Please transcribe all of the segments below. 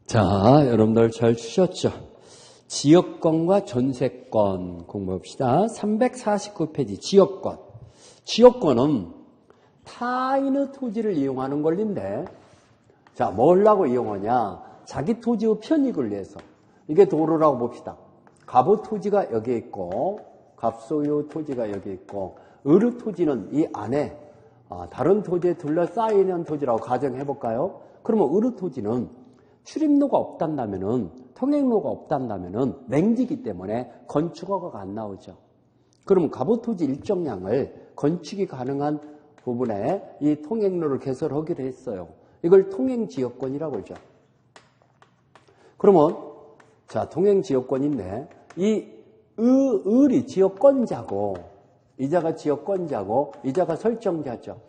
자, 여러분들 잘 치셨죠? 지역권과 전세권 공부합시다. 349페이지 지역권. 지역권은 타인의 토지를 이용하는 권리인데, 자, 뭐라고 이용하냐? 자기 토지의 편익을 위해서. 이게 도로라고 봅시다. 갑의 토지가 여기에 있고, 갑소유의 토지가 여기 있고, 을의 토지는 이 안에 다른 토지에 둘러싸이는 토지라고 가정해볼까요? 그러면 을의 토지는 출입로가 없단다면은, 통행로가 없단다면은 맹지기 때문에 건축허가가 안 나오죠. 그러면 갑의 토지 일정량을 건축이 가능한 부분에 이 통행로를 개설하기로 했어요. 이걸 통행지역권이라고 하죠. 그러면 자, 통행지역권인데 이 을이 지역권자고 이자가 지역권자고 이자가 설정자죠.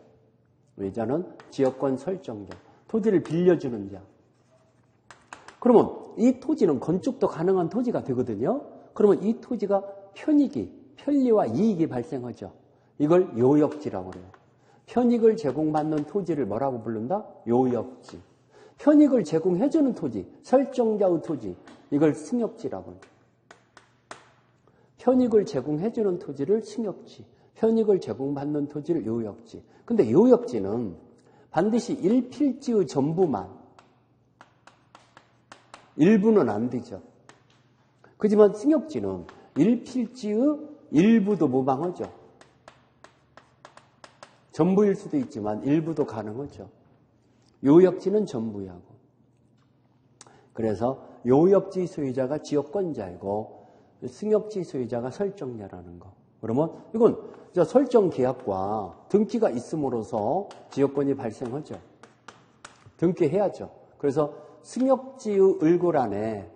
이자는 지역권 설정자. 토지를 빌려주는 자. 그러면 이 토지는 건축도 가능한 토지가 되거든요. 그러면 이 토지가 편리와 이익이 발생하죠. 이걸 요역지라고 해요. 편익을 제공받는 토지를 뭐라고 부른다? 요역지. 편익을 제공해주는 토지, 설정자의 토지, 이걸 승역지라고 해요. 편익을 제공해주는 토지를 승역지, 편익을 제공받는 토지를 요역지. 근데 요역지는 반드시 일필지의 전부만, 일부는 안 되죠. 그렇지만 승역지는 일필지의 일부도 무방하죠. 전부일 수도 있지만 일부도 가능하죠. 요역지는 전부하고. 그래서 요역지 소유자가 지역권자이고 승역지 소유자가 설정자라는 거. 그러면 이건 설정 계약과 등기가 있음으로써 지역권이 발생하죠. 등기해야죠. 그래서 승역지의 을고란에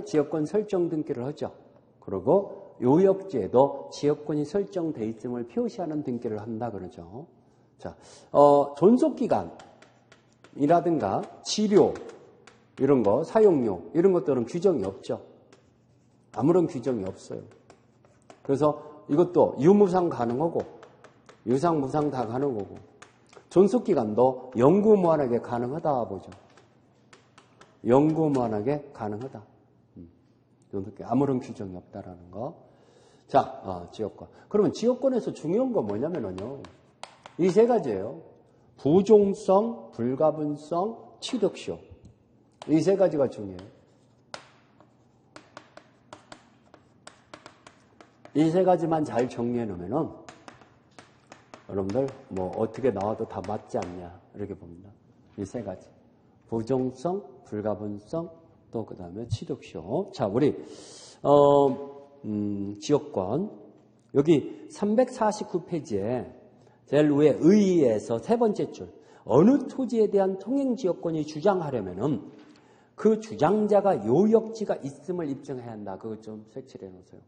지역권 설정 등기를 하죠. 그리고 요역지에도 지역권이 설정돼 있음을 표시하는 등기를 한다 그러죠. 자, 존속기간이라든가 치료 이런 거, 사용료 이런 것들은 규정이 없죠. 아무런 규정이 없어요. 그래서 이것도 유무상 가능하고 유상, 무상 다 가능하고 존속기간도 영구무한하게 가능하다 보죠. 영구무한하게 가능하다. 아무런 규정이 없다라는 거. 자, 지역권. 그러면 지역권에서 중요한 건 뭐냐면요. 이 세 가지예요. 부종성, 불가분성, 취득쇼. 이 세 가지가 중요해요. 이 세 가지만 잘 정리해 놓으면은 여러분들 뭐 어떻게 나와도 다 맞지 않냐 이렇게 봅니다. 이 세 가지. 부종성, 불가분성, 또 그 다음에 취득쇼. 자, 우리 지역권 여기 349페이지에 제일 위에 의의에서 세 번째 줄 어느 토지에 대한 통행지역권이 주장하려면은 그 주장자가 요역지가 있음을 입증해야 한다. 그거 좀 색칠해 놓으세요.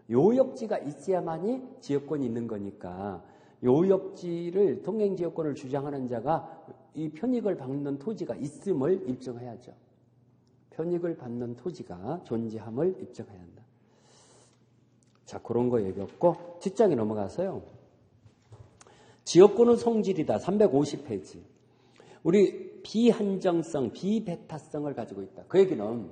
요역지가 있어야만이 지역권이 있는 거니까 요역지를 통행지역권을 주장하는 자가 이 편익을 받는 토지가 있음을 입증해야죠. 편익을 받는 토지가 존재함을 입증해야 한다. 자, 그런 거 얘기했고 뒷장에 넘어가서요. 지역권의 성질이다. 350페이지. 우리 비한정성, 비배타성을 가지고 있다. 그 얘기는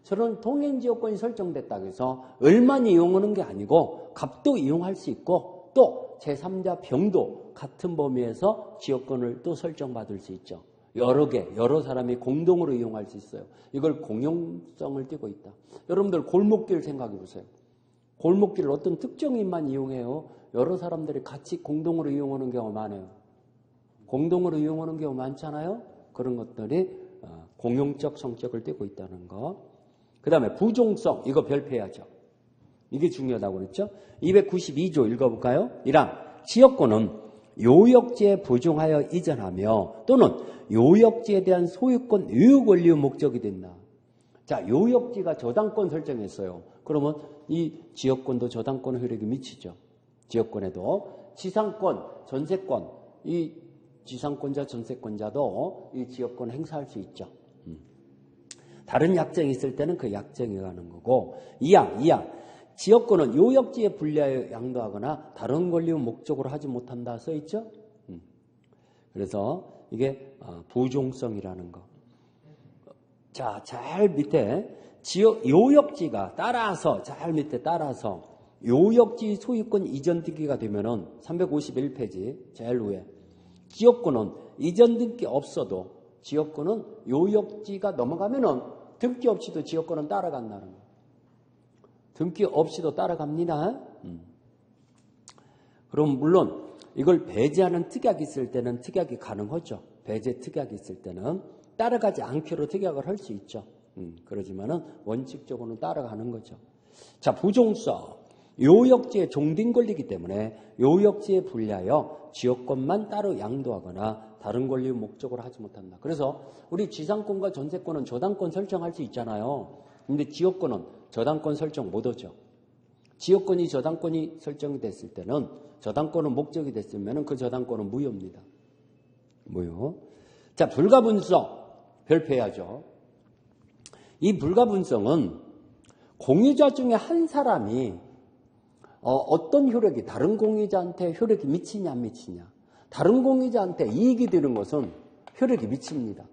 저런 통행지역권이 설정됐다고 해서 을만 이용하는 게 아니고 갑도 이용할 수 있고 또 제3자 병도 같은 범위에서 지역권을 또 설정받을 수 있죠. 여러 사람이 공동으로 이용할 수 있어요. 이걸 공용성을 띠고 있다. 여러분들 골목길 생각해 보세요. 골목길을 어떤 특정인만 이용해요. 여러 사람들이 같이 공동으로 이용하는 경우가 많아요. 공동으로 이용하는 경우 많잖아요. 그런 것들이 공용적 성격을 띠고 있다는 거. 그 다음에 부종성, 이거 별표해야죠. 이게 중요하다고 그랬죠. 292조 읽어볼까요? 1항 지역권은 요역지에 부종하여 이전하며 또는 요역지에 대한 소유권 유효 권리의 목적이 된다. 자, 요역지가 저당권 설정했어요. 그러면 이 지역권도 저당권 효력이 미치죠. 지역권에도 지상권, 전세권, 이 지상권자, 전세권자도 이 지역권 행사할 수 있죠. 다른 약정이 있을 때는 그 약정에 가는 거고 2항 지역권은 요역지에 분리하여 양도하거나 다른 권리의 목적으로 하지 못한다 써있죠. 그래서 이게 부종성이라는 거. 자, 잘 밑에 요역지가 따라서, 잘 밑에 따라서 요역지 소유권 이전 등기가 되면은 351페이지 제일 위에 지역권은 이전 등기 없어도 지역권은 요역지가 넘어가면은 등기 없이도 지역권은 따라간다는 거예요. 등기 없이도 따라갑니다. 그럼 물론 이걸 배제하는 특약이 있을 때는 특약이 가능하죠. 배제 특약이 있을 때는 따라가지 않기로 특약을 할 수 있죠. 그러지만은 원칙적으로는 따라가는 거죠. 자, 부종성. 요역지에 종된 권리이기 때문에 요역지에 분리하여 지역권만 따로 양도하거나 다른 권리 목적으로 하지 못한다. 그래서 우리 지상권과 전세권은 저당권 설정할 수 있잖아요. 근데 지역권은 저당권 설정 못하죠. 지역권이 저당권이 설정이 됐을 때는 저당권은 목적이 됐으면 그 저당권은 무효입니다. 무효. 자, 불가분성 별표해야죠. 이 불가분성은 공유자 중에 한 사람이 어떤 효력이 다른 공유자한테 효력이 미치냐 안 미치냐. 다른 공유자한테 이익이 되는 것은 효력이 미칩니다.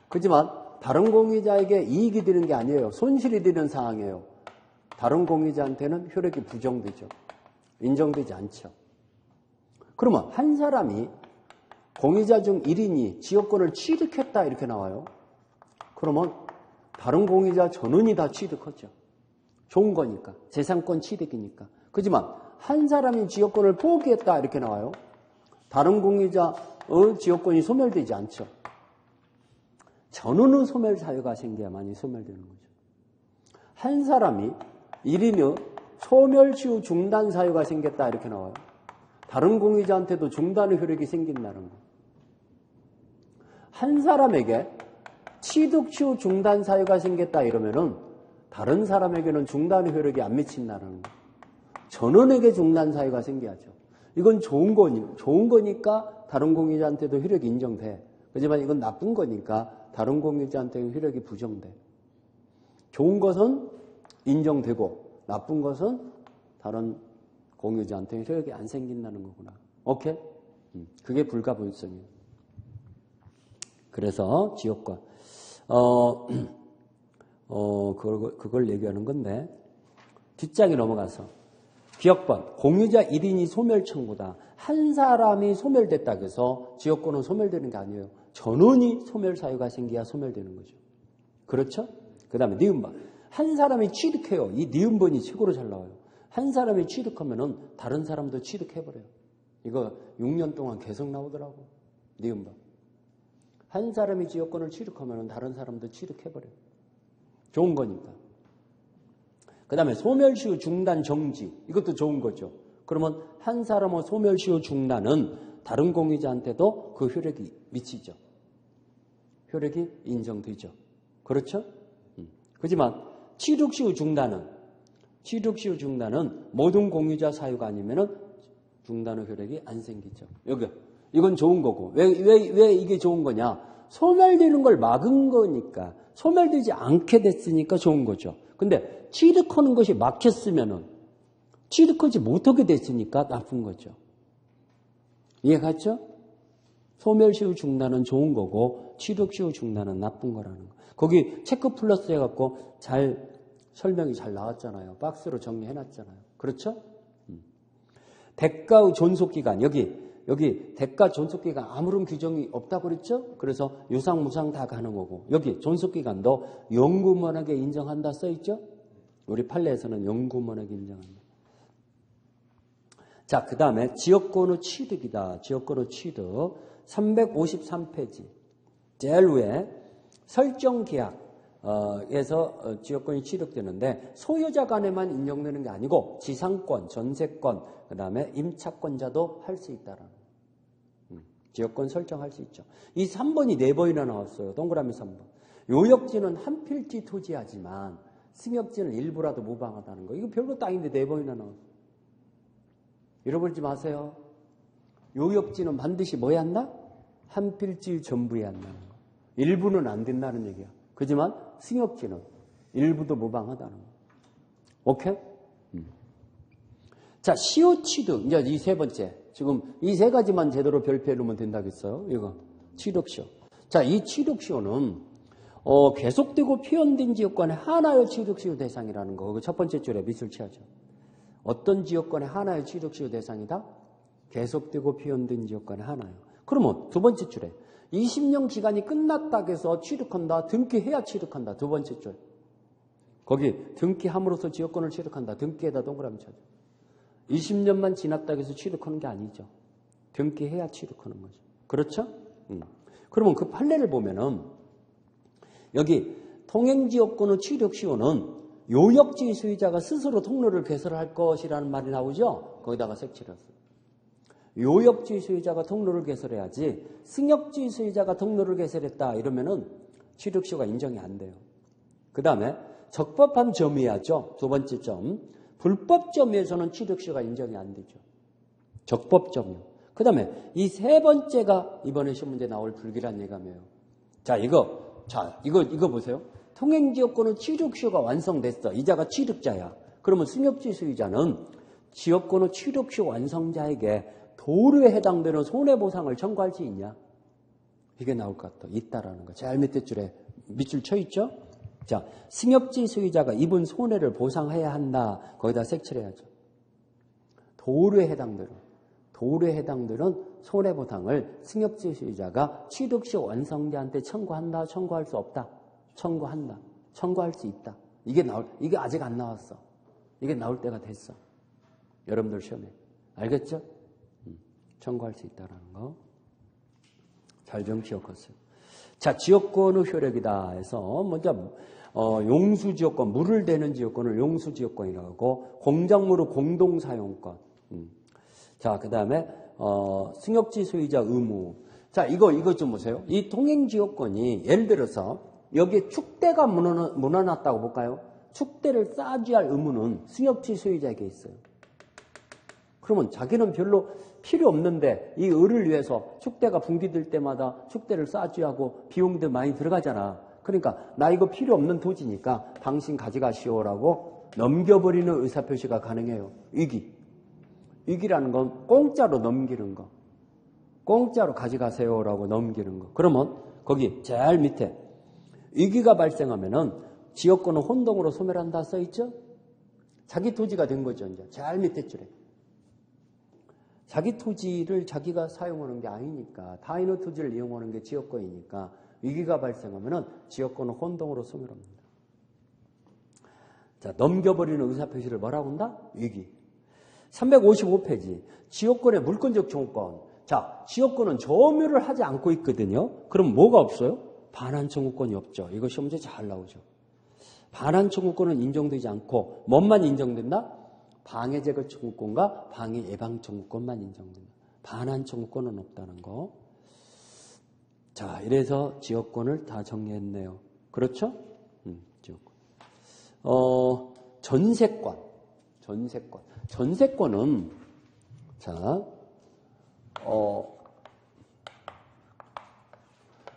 그렇지만 다른 공유자에게 이익이 되는 게 아니에요. 손실이 되는 상황이에요. 다른 공유자한테는 효력이 부정되죠. 인정되지 않죠. 그러면 한 사람이 공유자 중 1인이 지역권을 취득했다 이렇게 나와요. 그러면 다른 공유자 전원이 다 취득하죠. 좋은 거니까. 재산권 취득이니까. 그렇지만 한 사람이 지역권을 포기했다 이렇게 나와요. 다른 공유자의 지역권이 소멸되지 않죠. 전원의 소멸 사유가 생겨야만이 소멸되는 거죠. 한 사람이 1인의 소멸시효 중단 사유가 생겼다 이렇게 나와요. 다른 공유자한테도 중단의 효력이 생긴다는 거. 한 사람에게 취득시효 중단 사유가 생겼다 이러면은 다른 사람에게는 중단의 효력이 안 미친다는 거. 전원에게 중단 사유가 생겨야죠. 이건 좋은 거니까 다른 공유자한테도 효력이 인정돼. 하지만 이건 나쁜 거니까 다른 공유자한테는 효력이 부정돼. 좋은 것은 인정되고 나쁜 것은 다른 공유자한테는 효력이 안 생긴다는 거구나. 오케이? 그게 불가분성이에요. 그래서 지역권 그걸 얘기하는 건데 뒷장에 넘어가서 기억번 공유자 1인이 소멸 청구다. 한 사람이 소멸됐다고 해서 지역권은 소멸되는 게 아니에요. 전원이 소멸 사유가 생겨야 소멸되는 거죠. 그렇죠? 그 다음에 니은번 한 사람이 취득해요. 이 니은번이 최고로 잘 나와요. 한 사람이 취득하면은 다른 사람도 취득해버려요. 이거 6년 동안 계속 나오더라고. 니은번 한 사람이 지역권을 취득하면은 다른 사람도 취득해버려요. 좋은 거니까. 그 다음에 소멸시효 중단 정지. 이것도 좋은 거죠. 그러면 한 사람의 소멸시효 중단은 다른 공유자한테도 그 효력이 미치죠. 효력이 인정되죠. 그렇죠? 그렇지만 취득시효 중단은 모든 공유자 사유가 아니면은 중단의 효력이 안 생기죠. 이건 좋은 거고. 왜 이게 좋은 거냐? 소멸되는 걸 막은 거니까. 소멸되지 않게 됐으니까 좋은 거죠. 근데 취득하는 것이 막혔으면은 취득하지 못하게 됐으니까 나쁜 거죠. 이해갔죠? 소멸시효 중단은 좋은 거고 취득시효 중단은 나쁜 거라는 거. 거기 체크 플러스 해갖고 잘 설명이 잘 나왔잖아요. 박스로 정리해놨잖아요. 그렇죠? 대가의 존속기간 여기 대가 존속기간 아무런 규정이 없다고 그랬죠? 그래서 유상 무상 다 가는 거고 여기 존속기간도 영구먼하게 인정한다 써있죠? 우리 판례에서는 영구먼하게 인정한다. 자, 그 다음에 지역권의 취득이다. 지역권의 취득 353페이지 제일 위에 설정계약에서 지역권이 취득되는데 소유자 간에만 인정되는 게 아니고 지상권, 전세권, 그 다음에 임차권자도 할 수 있다라는 지역권 설정할 수 있죠. 이 3번이 4번이나 나왔어요. 동그라미 3번. 요역지는 한 필지 토지하지만 승역지는 일부라도 무방하다는 거. 이거 별거 땅인데 4번이나 나왔어요. 잃어버리지 마세요. 요역지는 반드시 뭐 해야 한다? 한 필지 전부에 한다는 거. 일부는 안 된다는 얘기야. 그렇지만 승역지는 일부도 무방하다는 거. 오케이? 자, 시효 취득. 이제 이 세 번째. 지금 이 세 가지만 제대로 별표해 놓으면 된다겠어요. 이거. 취득시효. 자, 이 취득시효는 계속되고 표현된 지역권의 하나의 취득시효 대상이라는 거. 그 첫 번째 줄에 밑줄 치야죠. 어떤 지역권의 하나의 취득시효 대상이다? 계속되고 표현된 지역권의 하나요. 그러면 두 번째 줄에 20년 기간이 끝났다고 해서 취득한다. 등기해야 취득한다. 두 번째 줄. 거기 등기함으로써 지역권을 취득한다. 등기에다 동그라미 쳐줘. 20년만 지났다고 해서 취득하는 게 아니죠. 등기해야 취득하는 거죠. 그렇죠? 그러면 그 판례를 보면은 여기 통행지역권의 취득시효는 요역지 소유자가 스스로 통로를 개설할 것이라는 말이 나오죠. 거기다가 색칠을 했어요. 요역지 소유자가 통로를 개설해야지 승역지 소유자가 통로를 개설했다 이러면은 취득시효가 인정이 안 돼요. 그 다음에 적법한 점유야죠. 두 번째 점. 불법 점유에서는 취득시효가 인정이 안 되죠. 적법 점유. 그 다음에 이 세 번째가 이번에 시험 문제 나올 불길한 예감이에요. 자, 이거 보세요. 통행지역권은 취득시효가 완성됐어. 이자가 취득자야. 그러면 승역지 소유자는 지역권의 취득시효 완성자에게 도로에 해당되는 손해보상을 청구할 수 있냐? 이게 나올 것 같아. 있다라는 거. 제일 밑에 줄에 밑줄 쳐 있죠? 자, 승역지 소유자가 입은 손해를 보상해야 한다. 거기다 색칠해야죠. 도로에 해당되는 손해보상을 승역지 소유자가 취득시효 완성자한테 청구한다. 청구할 수 없다. 청구한다. 청구할 수 있다. 이게 아직 안 나왔어. 이게 나올 때가 됐어. 여러분들 시험에. 알겠죠? 청구할 수 있다는 거. 잘 좀 기억하세요. 자, 지역권의 효력이다 해서 먼저 용수지역권, 물을 대는 지역권을 용수지역권이라고 하고 공작물의 공동사용권. 자, 그 다음에 승역지 소유자 의무. 자, 이거 좀 보세요. 이 통행지역권이 예를 들어서 여기에 축대가 무너났다고 볼까요? 축대를 쌓아줘야 할 의무는 승역지 소유자에게 있어요. 그러면 자기는 별로 필요 없는데 이 을을 위해서 축대가 붕괴될 때마다 축대를 쌓아줘야 하고 비용도 많이 들어가잖아. 그러니까 나 이거 필요 없는 토지니까 당신 가져가시오라고 넘겨버리는 의사표시가 가능해요. 위기라는 건 공짜로 넘기는 거. 공짜로 가져가세요라고 넘기는 거. 그러면 거기 제일 밑에 위기가 발생하면은 지역권은 혼동으로 소멸한다 써있죠? 자기 토지가 된 거죠. 이제 제일 밑에 줄에. 자기 토지를 자기가 사용하는 게 아니니까 타인의 토지를 이용하는 게 지역권이니까 위기가 발생하면은 지역권은 혼동으로 소멸합니다. 자, 넘겨버리는 의사표시를 뭐라고 한다? 위기. 355페이지. 지역권의 물권적 청구권. 자, 지역권은 점유를 하지 않고 있거든요. 그럼 뭐가 없어요? 반환 청구권이 없죠. 이거 시험 문제 잘 나오죠. 반환 청구권은 인정되지 않고 뭐만 인정된다? 방해 제거 청구권과 방해 예방 청구권만 인정된다. 반환 청구권은 없다는 거. 자, 이래서 지역권을 다 정리했네요. 그렇죠? 지역권. 전세권은 자,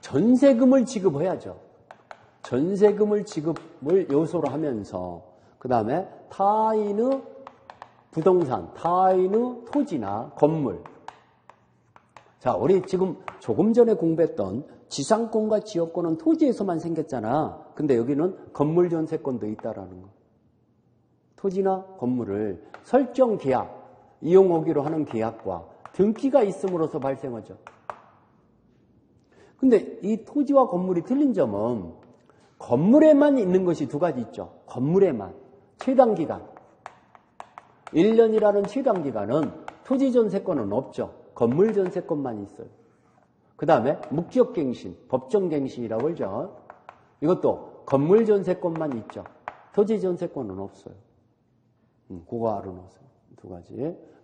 전세금을 지급해야죠. 전세금을 지급을 요소로 하면서 그 다음에 타인의 부동산, 타인의 토지나 건물. 자, 우리 지금 조금 전에 공부했던 지상권과 지역권은 토지에서만 생겼잖아. 근데 여기는 건물 전세권도 있다라는 거. 토지나 건물을 설정 계약, 이용하기로 하는 계약과 등기가 있음으로써 발생하죠. 근데 이 토지와 건물이 틀린 점은 건물에만 있는 것이 두 가지 있죠. 건물에만. 최단기간. 1년이라는 최단기간은 토지 전세권은 없죠. 건물 전세권만 있어요. 그 다음에 묵지역갱신, 법정갱신이라고 그러죠. 이것도 건물 전세권만 있죠. 토지 전세권은 없어요. 그거 알아놓으세요. 두 가지.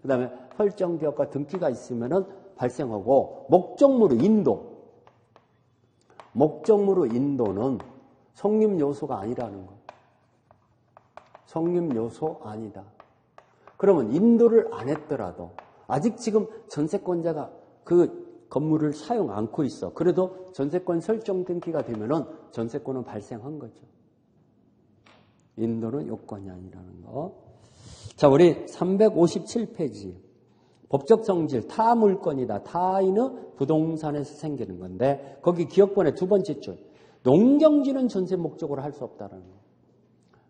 그 다음에 설정 계약과 등기가 있으면은 발생하고 목적물의 인도. 목적물의 인도는 성립 요소가 아니라는 거. 성립 요소 아니다. 그러면 인도를 안 했더라도 아직 지금 전세권자가 그 건물을 사용 않고 있어. 그래도 전세권 설정 등기가 되면은 전세권은 발생한 거죠. 인도는 요건이 아니라는 거. 자, 우리 357페이지. 법적 성질, 타 물건이다. 타인의 부동산에서 생기는 건데 거기 기억번의 두 번째 줄. 농경지는 전세 목적으로 할 수 없다라는 거예요.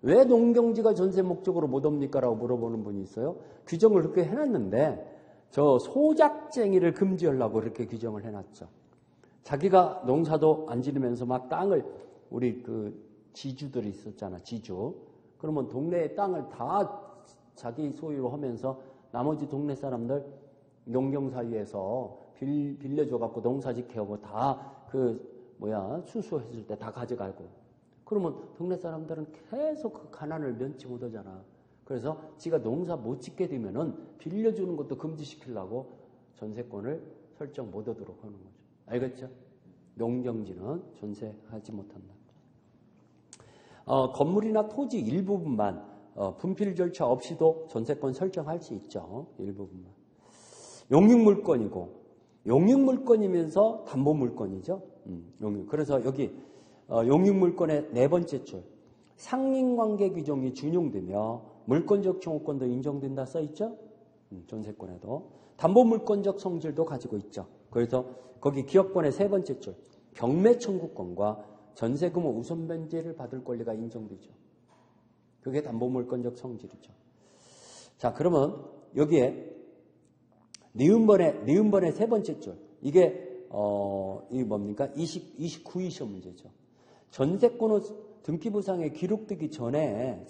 왜 농경지가 전세 목적으로 못 옵니까? 라고 물어보는 분이 있어요. 규정을 그렇게 해놨는데 저 소작쟁이를 금지하려고 이렇게 규정을 해놨죠. 자기가 농사도 안 지르면서 막 땅을 우리 그 지주들이 있었잖아. 지주. 그러면 동네의 땅을 다 자기 소유로 하면서 나머지 동네 사람들 농경사위에서 빌려줘갖고 농사 지켜고 다 추수했을 때 다 가져가고. 그러면 동네 사람들은 계속 그 가난을 면치 못하잖아. 그래서 지가 농사 못 짓게 되면은 빌려주는 것도 금지시키려고 전세권을 설정 못 하도록 하는 거죠. 알겠죠? 농경지는 전세하지 못한다. 건물이나 토지 일부분만 분필 절차 없이도 전세권 설정할 수 있죠. 일부분만. 용익물건이고 용익물건이면서 담보물건이죠. 그래서 여기 용익물건의 네 번째 줄 상린관계 규정이 준용되며 물권적 청구권도 인정된다 써있죠. 전세권에도 담보물권적 성질도 가지고 있죠. 그래서 거기 기억권의 세 번째 줄 경매 청구권과 전세금 우선 변제를 받을 권리가 인정되죠. 그게 담보물권적 성질이죠. 자, 그러면 여기에 니은번의 세 번째 줄 이게 이게 뭡니까? 29위 시험 문제죠. 전세권은 등기부상에 기록되기 전에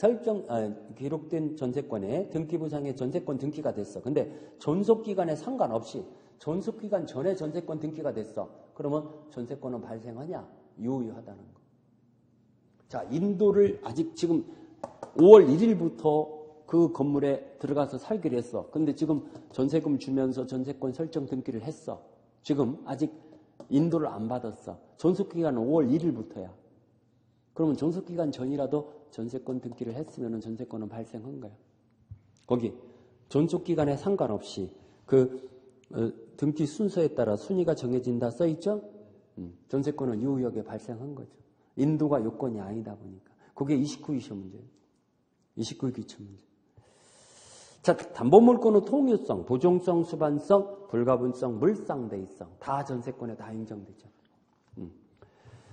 기록된 전세권에 등기부상에 전세권 등기가 됐어. 근데 존속기간에 상관없이 존속기간 전에 전세권 등기가 됐어. 그러면 전세권은 발생하냐? 유효하다는 거. 자, 인도를 아직 지금 5월 1일부터 그 건물에 들어가서 살기로 했어. 근데 지금 전세금 주면서 전세권 설정 등기를 했어. 지금 아직 인도를 안 받았어. 존속기간은 5월 1일부터야. 그러면 존속기간 전이라도 전세권 등기를 했으면 전세권은 발생한 거야. 거기 존속기간에 상관없이 그 등기 순서에 따라 순위가 정해진다 써있죠? 전세권은 유효하게 발생한 거죠. 인도가 요건이 아니다 보니까. 그게 29위 시험 문제예요. 29위 기출 문제. 자, 담보물권의 통유성, 보존성, 수반성, 불가분성, 물상대의성 다 전세권에 다 인정되죠.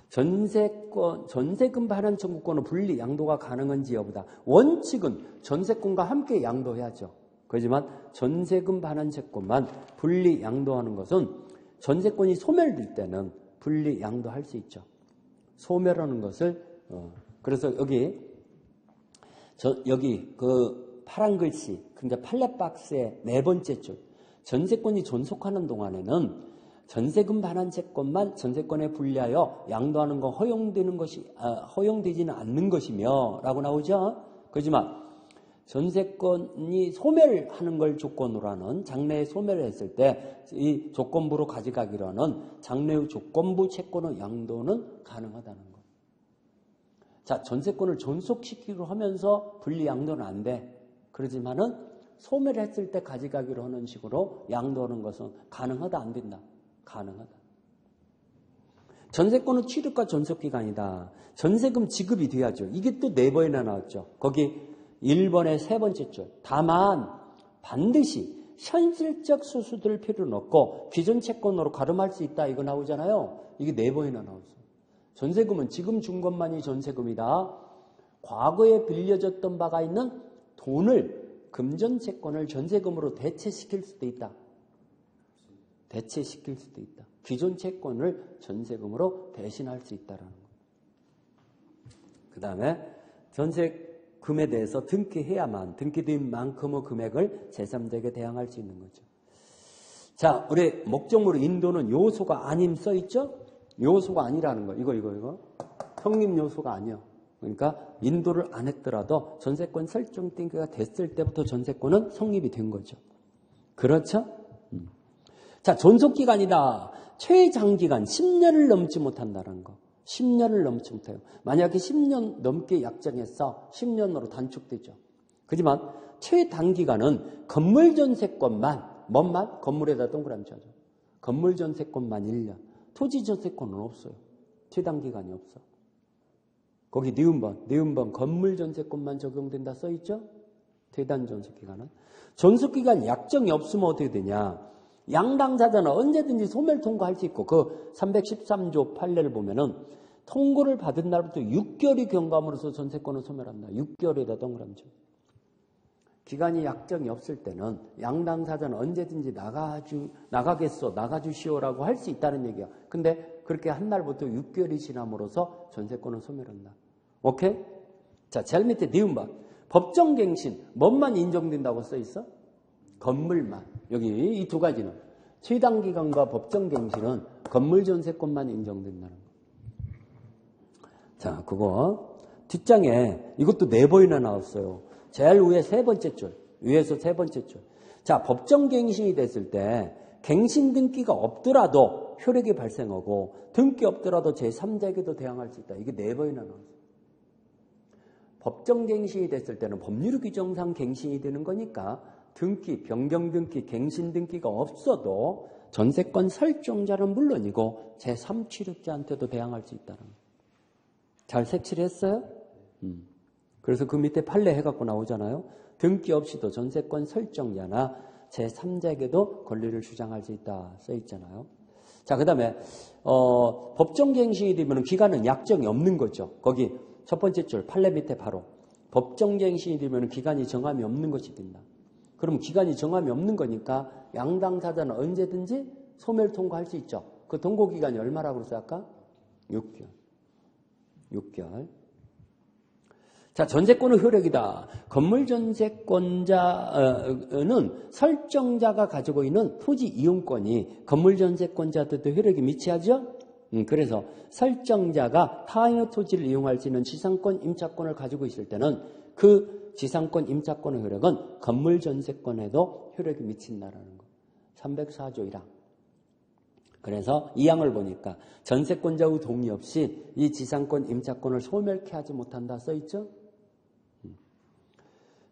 전세금 반환 청구권의 분리 양도가 가능한지 여부다. 원칙은 전세권과 함께 양도해야죠. 그렇지만 전세금 반환 채권만 분리 양도하는 것은 전세권이 소멸될 때는 분리 양도할 수 있죠. 소멸하는 것을 그래서 여기 그 파란 글씨 근데 팔레박스의 네 번째 줄 전세권이 존속하는 동안에는 전세금 반환 채권만 전세권에 분리하여 양도하는 건 허용되지는 않는 것이며 라고 나오죠. 그렇지만 전세권이 소멸하는 걸 조건으로 하는 장래에 소멸을 했을 때 이 조건부로 가져가기로 하는 장래의 조건부 채권의 양도는 가능하다는 것. 자, 전세권을 존속시키기로 하면서 분리 양도는 안 돼. 그러지만은 소멸했을 때 가져가기로 하는 식으로 양도하는 것은 가능하다 안 된다. 가능하다. 전세권은 취득과 존속기간이다. 전세금 지급이 돼야죠. 이게 또 네 번이나 나왔죠. 거기 1번의 세 번째 줄. 다만 반드시 현실적 수수될 필요는 없고 기존 채권으로 가름할 수 있다. 이거 나오잖아요. 이게 네 번이나 나왔어요. 전세금은 지금 준 것만이 전세금이다. 과거에 빌려줬던 바가 있는 돈을 금전채권을 전세금으로 대체시킬 수도 있다. 대체시킬 수도 있다. 기존 채권을 전세금으로 대신할 수 있다라는 거. 그 다음에 전세금에 대해서 등기해야만 등기된 만큼의 금액을 제3자에게 대항할 수 있는 거죠. 자, 우리 목적으로 인도는 요소가 아님 써있죠? 요소가 아니라는 거. 이거. 성립 요소가 아니야. 그러니까 인도를 안 했더라도 전세권 설정 등기가 됐을 때부터 전세권은 성립이 된 거죠. 그렇죠? 자, 존속기간이다. 최장기간 10년을 넘지 못한다는 거. 10년을 넘지 못해요. 만약에 10년 넘게 약정했어. 10년으로 단축되죠. 하지만 최단기간은 건물전세권만 뭔만? 건물에다 동그라미 쳐줘. 건물전세권만 1년. 토지전세권은 없어요. 최단기간이 없어. 거기 니은번 건물전세권만 적용된다 써있죠? 최단 존속기간은. 존속기간 약정이 없으면 어떻게 되냐. 양당사자는 언제든지 소멸 통고할 수 있고 그 313조 판례를 보면은 통고를 받은 날부터 6개월이 경과함으로써 전세권을 소멸한다. 6개월에다 동그라미죠. 기간이 약정이 없을 때는 양당사자는 언제든지 나가겠소, 나가주시오라고 할 수 있다는 얘기야. 근데 그렇게 한 날부터 6개월이 지남으로써 전세권을 소멸한다. 오케이? 자, 제일 밑에 니은바. 법정갱신, 뭐만 인정된다고 써 있어? 건물만. 여기 이 두 가지는 최단기간과 법정갱신은 건물 전세권만 인정된다는 거. 자, 그거 뒷장에 이것도 4번이나 나왔어요. 제일 위에 세 번째 줄, 위에서 세 번째 줄. 자, 법정갱신이 됐을 때 갱신 등기가 없더라도 효력이 발생하고 등기 없더라도 제3자에게도 대항할 수 있다. 이게 4번이나 나왔어요. 법정갱신이 됐을 때는 법률 규정상 갱신이 되는 거니까 등기, 변경 등기, 갱신 등기가 없어도 전세권 설정자는 물론이고 제3취득자한테도 대항할 수 있다는 거예요. 잘 색칠했어요? 그래서 그 밑에 판례 해갖고 나오잖아요. 등기 없이도 전세권 설정자나 제3자에게도 권리를 주장할 수 있다 써 있잖아요. 자, 그 다음에 법정갱신이 되면 기간은 약정이 없는 거죠. 거기 첫 번째 줄 판례 밑에 바로 법정갱신이 되면 기간이 정함이 없는 것이 된다. 그럼 기간이 정함이 없는 거니까 양당사자는 언제든지 소멸 통고할 수 있죠. 그 통고기간이 얼마라고 그랬어요 아까? 6개월. 6개월. 자, 전세권의 효력이다. 건물 전세권자는 설정자가 가지고 있는 토지 이용권이 건물 전세권자들도 효력이 미치하죠? 그래서 설정자가 타인의 토지를 이용할 수 있는 지상권, 임차권을 가지고 있을 때는 그 지상권, 임차권의 효력은 건물 전세권에도 효력이 미친다라는 거. 304조 1항. 그래서 이 항을 보니까 전세권자의 동의 없이 이 지상권, 임차권을 소멸케 하지 못한다 써있죠?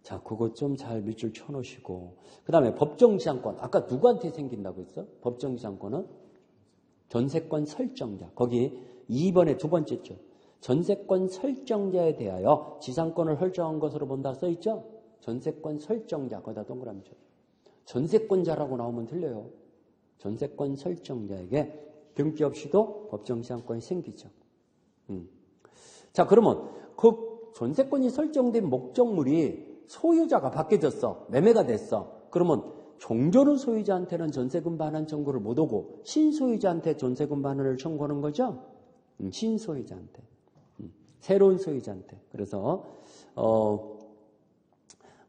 자, 그거 좀 잘 밑줄 쳐놓으시고. 그 다음에 법정지상권. 아까 누구한테 생긴다고 했어? 법정지상권은? 전세권 설정자. 거기 2번의 두 번째 줄. 전세권 설정자에 대하여 지상권을 설정한 것으로 본다 써있죠? 전세권 설정자. 거기다 동그라미 쳐. 전세권자라고 나오면 틀려요. 전세권 설정자에게 등기 없이도 법정지상권이 생기죠. 자, 그러면 그 전세권이 설정된 목적물이 소유자가 바뀌어졌어. 매매가 됐어. 그러면 종전의 소유자한테는 전세금 반환 청구를 못 오고 신소유자한테 전세금 반환을 청구하는 거죠. 신소유자한테. 새로운 소유자한테. 그래서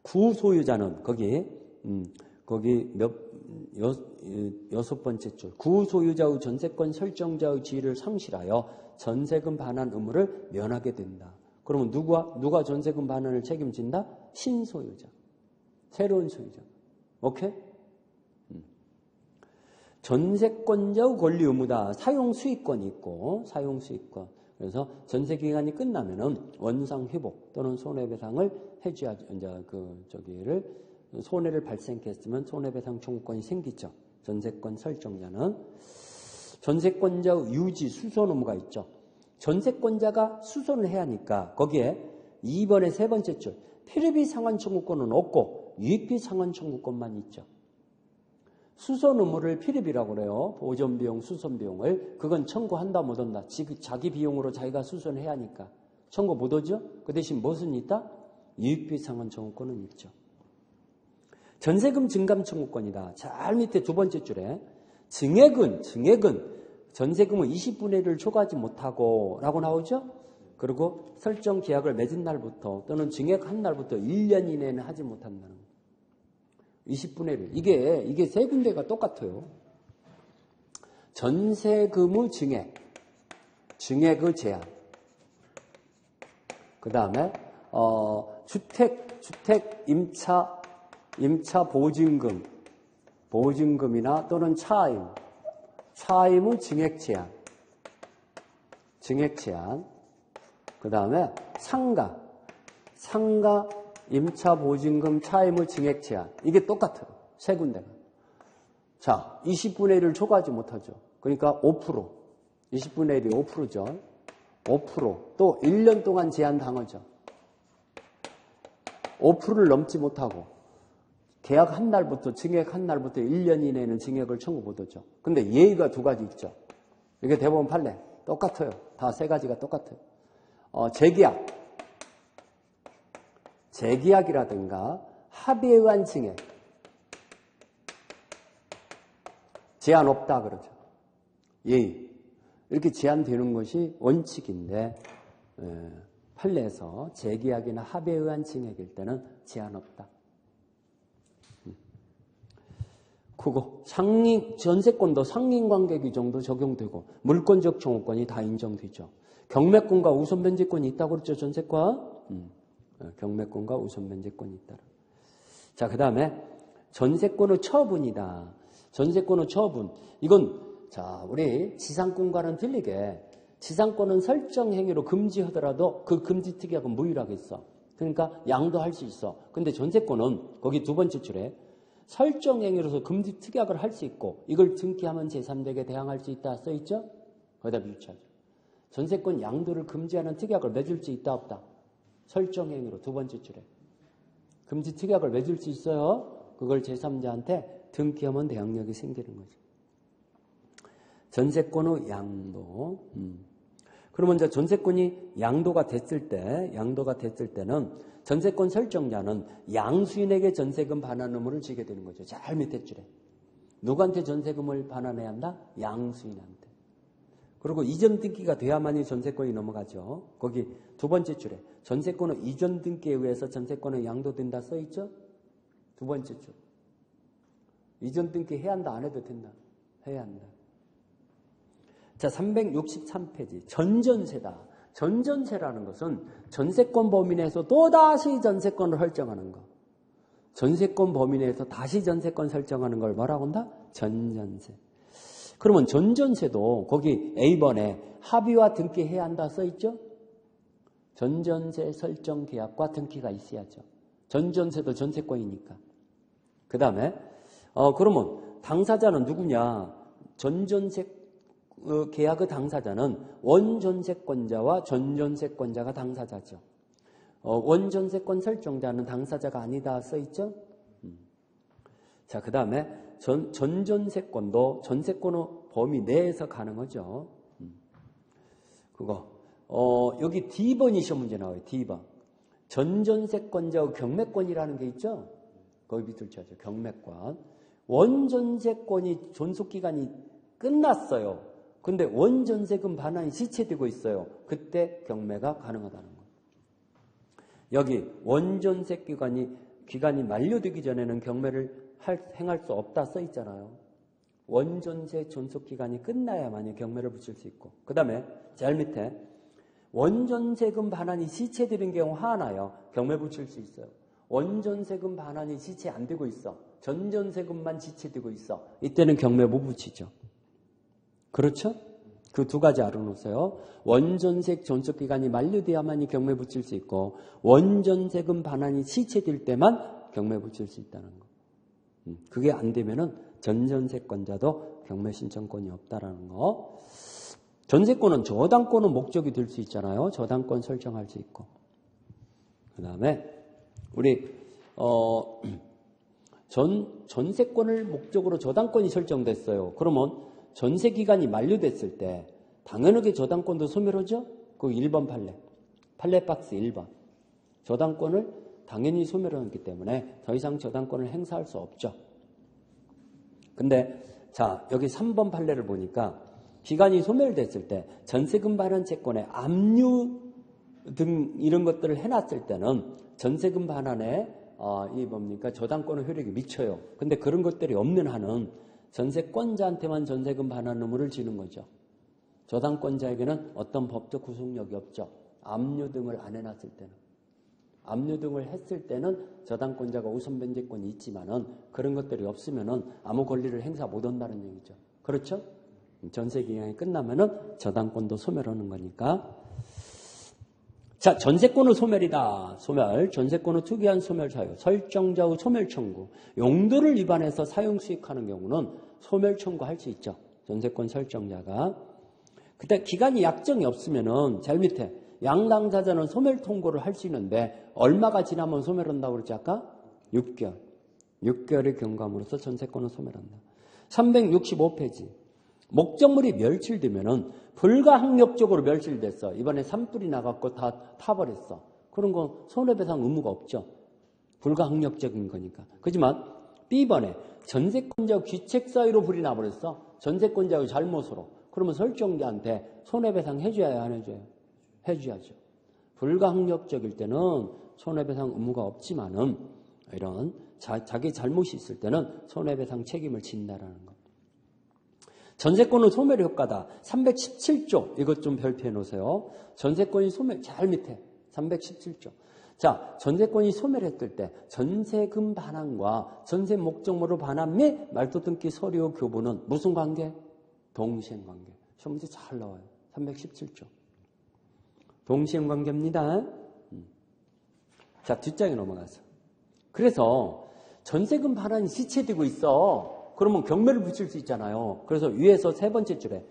구소유자는 거기 여섯 번째 줄. 구소유자의 전세권 설정자의 지위를 상실하여 전세금 반환 의무를 면하게 된다. 그러면 누가 전세금 반환을 책임진다? 신소유자. 새로운 소유자. 오케이? 전세권자의 권리 의무다. 사용 수익권이 있고, 사용 수익권. 그래서 전세 기간이 끝나면은 원상 회복 또는 손해배상을 해줘야, 손해를 발생케 했으면 손해배상 청구권이 생기죠. 전세권 설정자는. 전세권자의 유지, 수선 의무가 있죠. 전세권자가 수선을 해야 하니까 거기에 2번의 세 번째 줄. 필요비 상환 청구권은 없고 유익비 상환 청구권만 있죠. 수선 의무를 필요비라고 그래요. 보존비용, 수선비용을. 그건 청구한다 못한다. 자기 비용으로 자기가 수선해야 하니까. 청구 못하죠? 그 대신 무엇은 있다? 유익비 상환 청구권은 있죠. 전세금 증감 청구권이다. 잘 밑에 두 번째 줄에 증액은 전세금의 20분의 1을 초과하지 못하고 라고 나오죠? 그리고 설정 계약을 맺은 날부터 또는 증액한 날부터 1년 이내는 하지 못한다는 거예요. 20분의 1. 이게 세 군데가 똑같아요. 전세금의 증액의 제한. 그 다음에 주택 임차 보증금이나 또는 차임의 증액 제한. 그 다음에 상가 임차 보증금 차임의 증액 제한. 이게 똑같아요. 세 군데가. 자, 20분의 1을 초과하지 못하죠. 그러니까 5%. 20분의 1이 5%죠. 5%. 또 1년 동안 제한 당하죠. 5%를 넘지 못하고 계약한 날부터 증액한 날부터 1년 이내에는 증액을 청구 못하죠. 근데 예의가 두 가지 있죠. 이게 대법원 판례 똑같아요. 다 세 가지가 똑같아요. 재계약이라든가 합의에 의한 증액, 제한 없다 그러죠. 예의. 이렇게 제한되는 것이 원칙인데 판례에서 재계약이나 합의에 의한 증액일 때는 제한 없다. 그거 전세권도 상린관계 규정도 적용되고 물권적 청구권이 다 인정되죠. 경매권과 우선변제권이 있다고 그랬죠. 전세권. 경매권과 우선변제권이 있다. 자, 그 다음에 전세권의 처분이다. 전세권의 처분. 이건 자, 우리 지상권과는 틀리게 지상권은 설정 행위로 금지하더라도 그 금지 특약은 무효라고 있어. 그러니까 양도할 수 있어. 근데 전세권은 거기 두 번째 줄에 설정 행위로서 금지 특약을 할 수 있고 이걸 등기하면 제3자에게 대항할 수 있다 써있죠? 거기다 비유하죠. 전세권 양도를 금지하는 특약을 맺을 수 있다 없다? 설정 행위로 두 번째 줄에 금지 특약을 맺을 수 있어요. 그걸 제3자한테 등기하면 대항력이 생기는 거죠. 전세권의 양도. 그러면 이제 전세권이 양도가 됐을 때는 전세권 설정자는 양수인에게 전세금 반환 의무를 지게 되는 거죠. 제일 밑에 줄에. 누구한테 전세금을 반환해야 한다? 양수인한테. 그리고 이전 등기가 돼야만이 전세권이 넘어가죠. 거기 두 번째 줄에 전세권은 이전 등기에 의해서 전세권은 양도된다 써있죠? 두 번째 줄. 이전 등기 해야 한다 안 해도 된다? 해야 한다. 자, 363페이지. 전전세다. 전전세라는 것은 전세권 범위 내에서 또다시 전세권을 설정하는 거. 전세권 범위 내에서 다시 전세권 설정하는 걸 뭐라고 한다? 전전세. 그러면 전전세도 거기 A번에 합의와 등기해야 한다 써있죠? 전전세 설정 계약과 등기가 있어야죠. 전전세도 전세권이니까. 그 다음에 그러면 당사자는 누구냐? 전전세 계약의 당사자는 원전세권자와 전전세권자가 당사자죠. 원전세권 설정자는 당사자가 아니다 써있죠? 자, 그 다음에 전전세권도 전세권의 범위 내에서 가능하죠. 그거 여기 D번이 시험 문제 나와요. D번. 전전세권자의 경매권이라는 게 있죠? 거기 밑을 쳐야죠. 경매권. 원전세권이 존속기간이 끝났어요. 근데 원전세금 반환이 지체되고 있어요. 그때 경매가 가능하다는 거예요. 여기 원전세 기간이 만료되기 전에는 경매를 행할 수 없다 써 있잖아요. 원전세 존속 기간이 끝나야만이 경매를 붙일 수 있고. 그 다음에 제일 밑에 원전세금 반환이 지체되는 경우 하나요. 경매 붙일 수 있어요. 원전세금 반환이 지체 안 되고 있어. 전전세금만 지체되고 있어. 이때는 경매 못 붙이죠. 그렇죠? 그 두 가지 알아놓으세요. 원전세 존속기간이 만료돼야만이 경매 붙일 수 있고 원전세금 반환이 지체될 때만 경매 붙일 수 있다는 거. 그게 안 되면은 전전세권자도 경매 신청권이 없다라는 거. 전세권은 저당권은 목적이 될 수 있잖아요. 저당권 설정할 수 있고. 그 다음에 우리 전세권을 목적으로 저당권이 설정됐어요. 그러면 전세 기간이 만료됐을 때 당연하게 저당권도 소멸하죠? 그 1번 판례 박스 1번. 저당권을 당연히 소멸하기 때문에 더 이상 저당권을 행사할 수 없죠. 근데 자, 여기 3번 판례를 보니까 기간이 소멸됐을 때 전세금 반환 채권에 압류 등 이런 것들을 해놨을 때는 전세금 반환에 이 뭡니까? 저당권의 효력이 미쳐요. 근데 그런 것들이 없는 한은 전세권자한테만 전세금 반환 의무를 지는 거죠. 저당권자에게는 어떤 법적 구속력이 없죠. 압류 등을 안 해놨을 때는. 압류 등을 했을 때는 저당권자가 우선 변제권이 있지만은 그런 것들이 없으면은 아무 권리를 행사 못 한다는 얘기죠. 그렇죠? 전세 기간이 끝나면은 저당권도 소멸하는 거니까. 자, 전세권의 소멸이다. 소멸. 전세권의 특이한 소멸 사유. 설정자의 소멸 청구. 용도를 위반해서 사용 수익하는 경우는 소멸 청구할 수 있죠. 전세권 설정자가. 그때 기간이 약정이 없으면은 제일 밑에 양당사자는 소멸 통고를 할 수 있는데 얼마가 지나면 소멸한다고 그랬지 아까? 6개월. 6개월의 경감으로서 전세권을 소멸한다. 365페이지. 목적물이 멸실되면은 불가항력적으로 멸실됐어. 이번에 산불이 나갖고 다 타버렸어. 그런 건 손해배상 의무가 없죠. 불가항력적인 거니까. 그렇지만 B번에 전세권자의 귀책 사유로 불이 나버렸어. 전세권자의 잘못으로. 그러면 설정자한테 손해배상 해줘야 안 해줘요? 해줘야죠. 불가항력적일 때는 손해배상 의무가 없지만은 이런 자기 잘못이 있을 때는 손해배상 책임을 진다라는 것. 전세권은 소멸 효과다. 317조 이것 좀 별표해 놓으세요. 전세권이 소멸 제일 밑에 317조. 자, 전세권이 소멸했을 때 전세금 반환과 전세 목적물로 반환 및 말소 등기 서류 교부는 무슨 관계? 동시행 관계. 시험 문제 잘 나와요. 317조. 동시행 관계입니다. 자, 뒷장에 넘어가서. 그래서 전세금 반환이 지체되고 있어. 그러면 경매를 붙일 수 있잖아요. 그래서 위에서 세 번째 줄에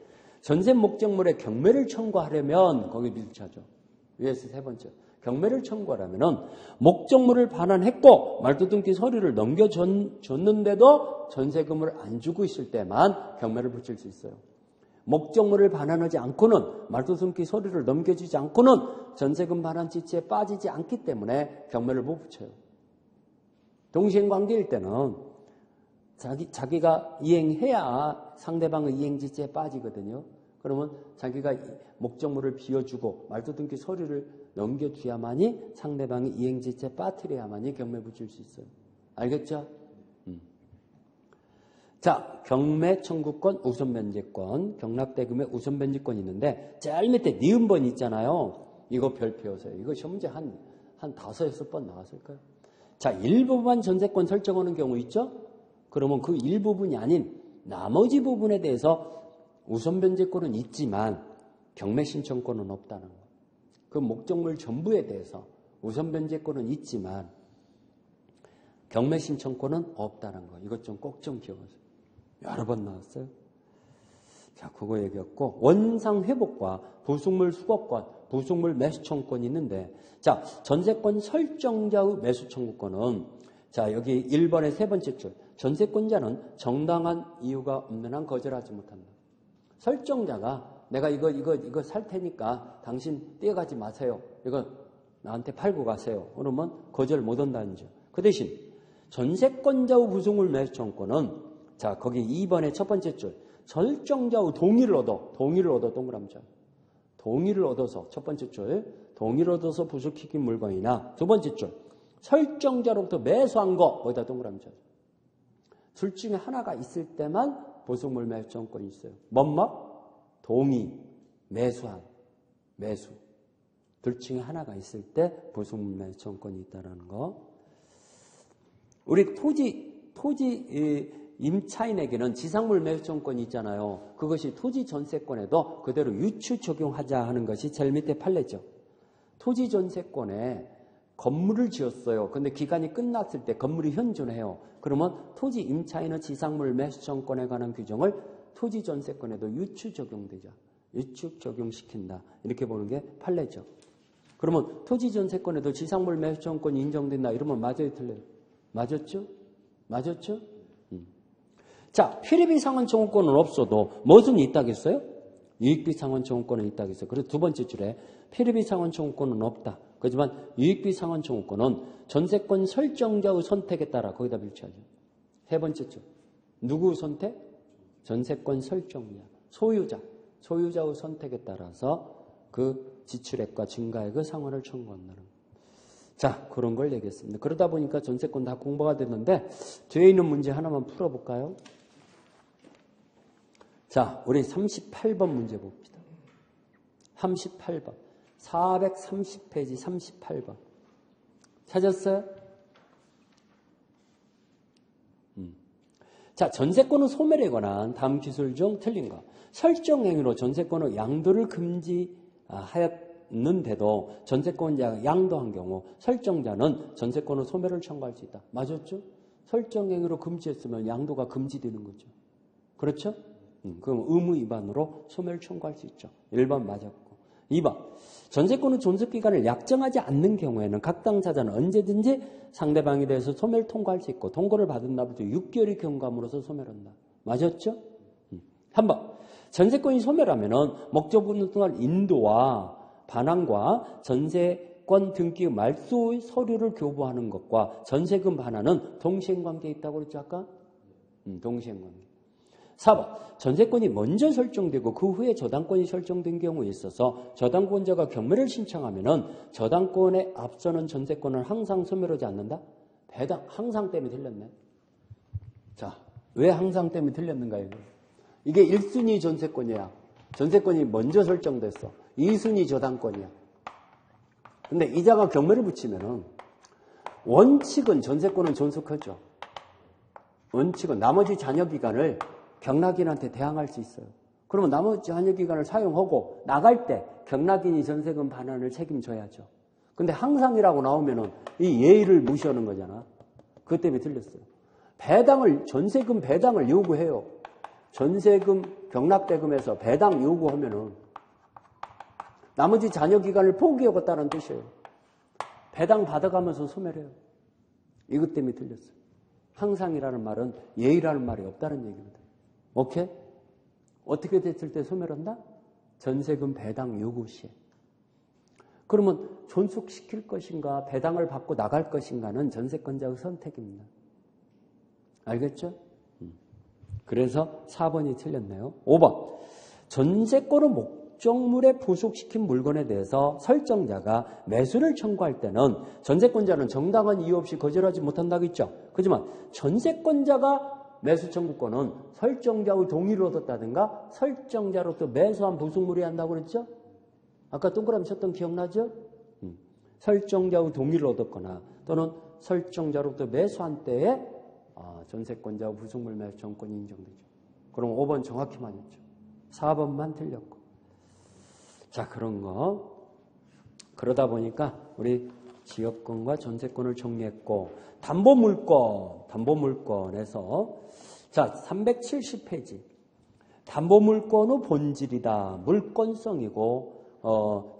전세 목적물에 경매를 청구하려면 거기 밀착하죠. 위에서 세 번째. 경매를 청구하려면은 목적물을 반환했고 말소 등기 서류를 넘겨줬는데도 전세금을 안 주고 있을 때만 경매를 붙일 수 있어요. 목적물을 반환하지 않고는 말소 등기 서류를 넘겨주지 않고는 전세금 반환 지체에 빠지지 않기 때문에 경매를 못 붙여요. 동시행 관계일 때는 자기가 이행해야 상대방의 이행지체에 빠지거든요. 그러면 자기가 목적물을 비워주고 말소 등기 서류를 넘겨줘야만이 상대방이 이행지체에 빠뜨려야만이 경매 붙일 수 있어요. 알겠죠? 자, 경매 청구권, 우선변제권, 경락대금의 우선변제권이 있는데 제일 밑에 니은번 있잖아요. 이거 별표세요. 이거 시험 문제 한 5, 6번 나왔을까요? 자, 일부분 전세권 설정하는 경우 있죠? 그러면 그 일부분이 아닌 나머지 부분에 대해서 우선변제권은 있지만 경매 신청권은 없다는 거. 그 목적물 전부에 대해서 우선변제권은 있지만 경매 신청권은 없다는 거. 이것 좀 꼭 좀 기억하세요. 여러 번 나왔어요. 자, 그거 얘기했고 원상 회복과 부속물 수거권, 부속물 매수 청구권이 있는데 자, 전세권 설정자의 매수 청구권은 자, 여기 1번의 세 번째 줄. 전세권자는 정당한 이유가 없는 한 거절하지 못한다. 설정자가 내가 이거 살 테니까 당신 뛰어가지 마세요. 이거 나한테 팔고 가세요. 그러면 거절 못 한다는 점. 그 대신 전세권자의 부속물 매수 청구권은 자, 거기 2번의 첫 번째 줄. 설정자의 동의를 얻어 동그라미죠. 동의를 얻어서 첫 번째 줄. 동의를 얻어서 부속시킨 물건이나 두 번째 줄. 설정자로부터 매수한 거 거기다 동그라미죠. 둘 중에 하나가 있을 때만 부속물 매수 청구권이 있어요. 동의, 매수한, 매수. 둘 중에 하나가 있을 때 부속물 매수 청구권이 있다는 거. 우리 토지 임차인에게는 지상물 매수 청구권이 있잖아요. 그것이 토지 전세권에도 그대로 유추 적용하자 하는 것이 제일 밑에 판례죠. 토지 전세권에 건물을 지었어요. 근데 기간이 끝났을 때 건물이 현존해요. 그러면 토지 임차인의 지상물 매수 청구권에 관한 규정을 토지 전세권에도 유추 적용되죠. 유추 적용시킨다. 이렇게 보는 게 판례죠. 그러면 토지 전세권에도 지상물 매수 청구권이 인정된다. 이러면 맞아요, 틀려요? 맞았죠? 맞았죠? 자, 피리비 상환 청구권은 없어도 무슨 있다겠어요? 유익비 상환 청구권은 있다겠어요. 그래서 두 번째 줄에 피리비 상환 청구권은 없다. 그렇지만 유익비 상환 청구권은 전세권 설정자의 선택에 따라 거기다 밀착하죠. 세 번째 줄. 누구 선택? 전세권 설정자. 소유자의 선택에 따라서 그 지출액과 증가액의 상환을 청구한다는 거. 자, 그런 걸 얘기했습니다. 그러다 보니까 전세권 다 공부가 됐는데 뒤에 있는 문제 하나만 풀어볼까요? 자, 우리 38번 문제 봅시다. 38번. 430페이지 38번. 찾았어요? 자, 전세권의 소멸에 관한 다음 기술 중 틀린 거. 설정행위로 전세권의 양도를 금지하였는데도 전세권자가 양도한 경우 설정자는 전세권의 소멸을 청구할 수 있다. 맞았죠? 설정행위로 금지했으면 양도가 금지되는 거죠. 그렇죠? 그럼 의무 위반으로 소멸 청구할 수 있죠. 1번 맞았고. 2번. 전세권은 존속기간을 약정하지 않는 경우에는 각 당사자는 언제든지 상대방에 대해서 소멸 통고할 수 있고 통고를 받은 날부터 6개월이 경과함으로써 소멸한다. 맞았죠? 3번. 전세권이 소멸하면은 목적부는 통할 인도와 반환과 전세권 등기 말소 서류를 교부하는 것과 전세금 반환은 동시행관계에 있다고 그랬죠 아까? 동시행관계. 4번. 전세권이 먼저 설정되고 그 후에 저당권이 설정된 경우에 있어서 저당권자가 경매를 신청하면은 저당권에 앞서는 전세권은 항상 소멸하지 않는다? 배당 항상 때문에 틀렸네. 자, 왜 항상 때문에 틀렸는가요? 이게 1순위 전세권이야. 전세권이 먼저 설정됐어. 2순위 저당권이야. 근데 이자가 경매를 붙이면은 원칙은 전세권은 존속하죠. 원칙은 나머지 잔여기간을 경락인한테 대항할 수 있어요. 그러면 나머지 잔여기간을 사용하고 나갈 때 경락인이 전세금 반환을 책임져야죠. 근데 항상이라고 나오면은 이 예의를 무시하는 거잖아. 그것 때문에 틀렸어요. 전세금 배당을 요구해요. 전세금 경락대금에서 배당 요구하면은 나머지 잔여기간을 포기하겠다는 뜻이에요. 배당 받아가면서 소멸해요. 이것 때문에 틀렸어요. 항상이라는 말은 예의라는 말이 없다는 얘기거든. 오케이? 어떻게 됐을 때 소멸한다? 전세금 배당 요구 시에. 그러면 존속시킬 것인가 배당을 받고 나갈 것인가는 전세권자의 선택입니다. 알겠죠? 그래서 4번이 틀렸네요. 5번. 전세권을 목적물에 부속시킨 물건에 대해서 설정자가 매수를 청구할 때는 전세권자는 정당한 이유 없이 거절하지 못한다고 했죠. 그렇지만 전세권자가 매수 청구권은 설정자의 동의를 얻었다든가 설정자로부터 매수한 부속물이 한다고 그랬죠. 아까 동그라미 쳤던 기억나죠? 설정자의 동의를 얻었거나 또는 설정자로부터 매수한 때에 전세권자의 부속물 매수 청구권이 인정되죠. 그럼 5번 정확히 맞았죠. 4번만 틀렸고. 자, 그런 거. 그러다 보니까 우리 지역권과 전세권을 정리했고 담보물권에서 자, 370페이지. 담보물권의 본질이다. 물권성이고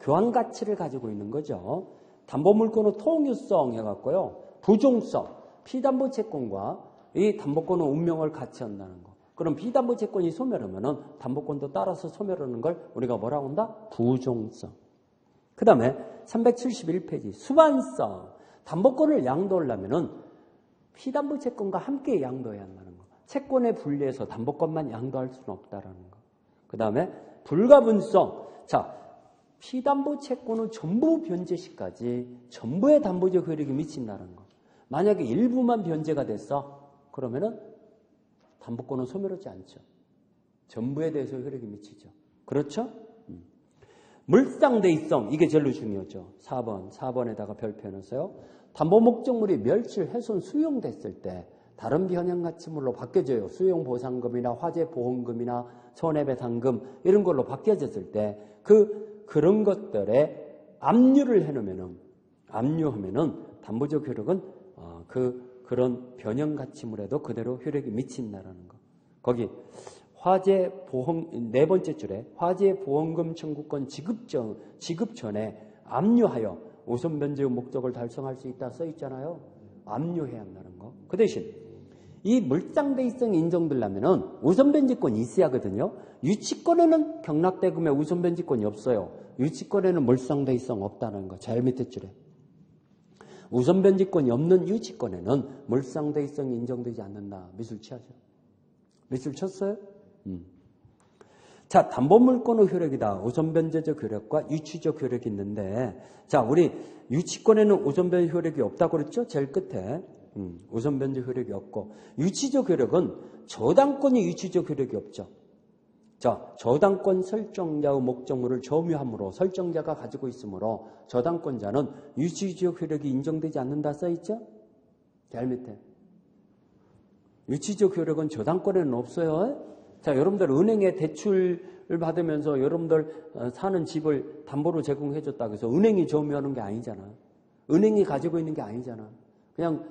교환 가치를 가지고 있는 거죠. 담보물권의 통유성 해갖고요. 부종성, 피담보 채권과 이 담보권의 운명을 같이 한다는 거. 그럼 피담보 채권이 소멸하면은 담보권도 따라서 소멸하는 걸 우리가 뭐라고 한다? 부종성. 그 다음에 371페이지. 수반성. 담보권을 양도하려면은 피담보 채권과 함께 양도해야 한다는 거. 채권에 분리해서 담보권만 양도할 수는 없다라는 거. 그 다음에 불가분성. 자, 피담보 채권은 전부 변제 시까지 전부의 담보적 효력이 미친다는 거. 만약에 일부만 변제가 됐어. 그러면은 담보권은 소멸하지 않죠. 전부에 대해서 효력이 미치죠. 그렇죠? 물상대의성. 이게 제일 중요하죠. 4번에다가 별표 해놨어요. 담보 목적물이 멸실, 훼손, 수용됐을 때 다른 변형가치물로 바뀌어져요. 수용보상금이나 화재보험금이나 손해배상금 이런 걸로 바뀌어졌을 때 그런 것들에 압류를 해놓으면은 담보적 효력은 그런 변형가치물에도 그대로 효력이 미친다라는 거. 거기 화재보험 네 번째 줄에 화재보험금 청구권 지급 전에 압류하여 우선 변제의 목적을 달성할 수 있다 써 있잖아요. 압류해야 한다는 거. 그 대신 이 물상대의성이 인정되려면은 우선 변제권이 있어야 하거든요. 유치권에는 경락대금에 우선 변제권이 없어요. 유치권에는 물상대의성 없다는 거. 제일 밑에 줄에. 우선 변제권이 없는 유치권에는 물상대의성이 인정되지 않는다. 미술 취하죠. 미술 쳤어요? 자, 담보물권의 효력이다. 우선 변제적 효력과 유치적 효력이 있는데, 자, 우리 유치권에는 우선 변제 효력이 없다고 그랬죠? 제일 끝에. 우선 변제 효력이 없고, 유치적 효력은 저당권이 유치적 효력이 없죠. 자, 저당권 설정자의 목적물을 점유함으로 설정자가 가지고 있으므로 저당권자는 유치적 효력이 인정되지 않는다 써있죠? 제일 밑에. 유치적 효력은 저당권에는 없어요. 자, 여러분들 은행에 대출을 받으면서 여러분들 사는 집을 담보로 제공해줬다고 해서 은행이 점유하는 게 아니잖아. 은행이 가지고 있는 게 아니잖아. 그냥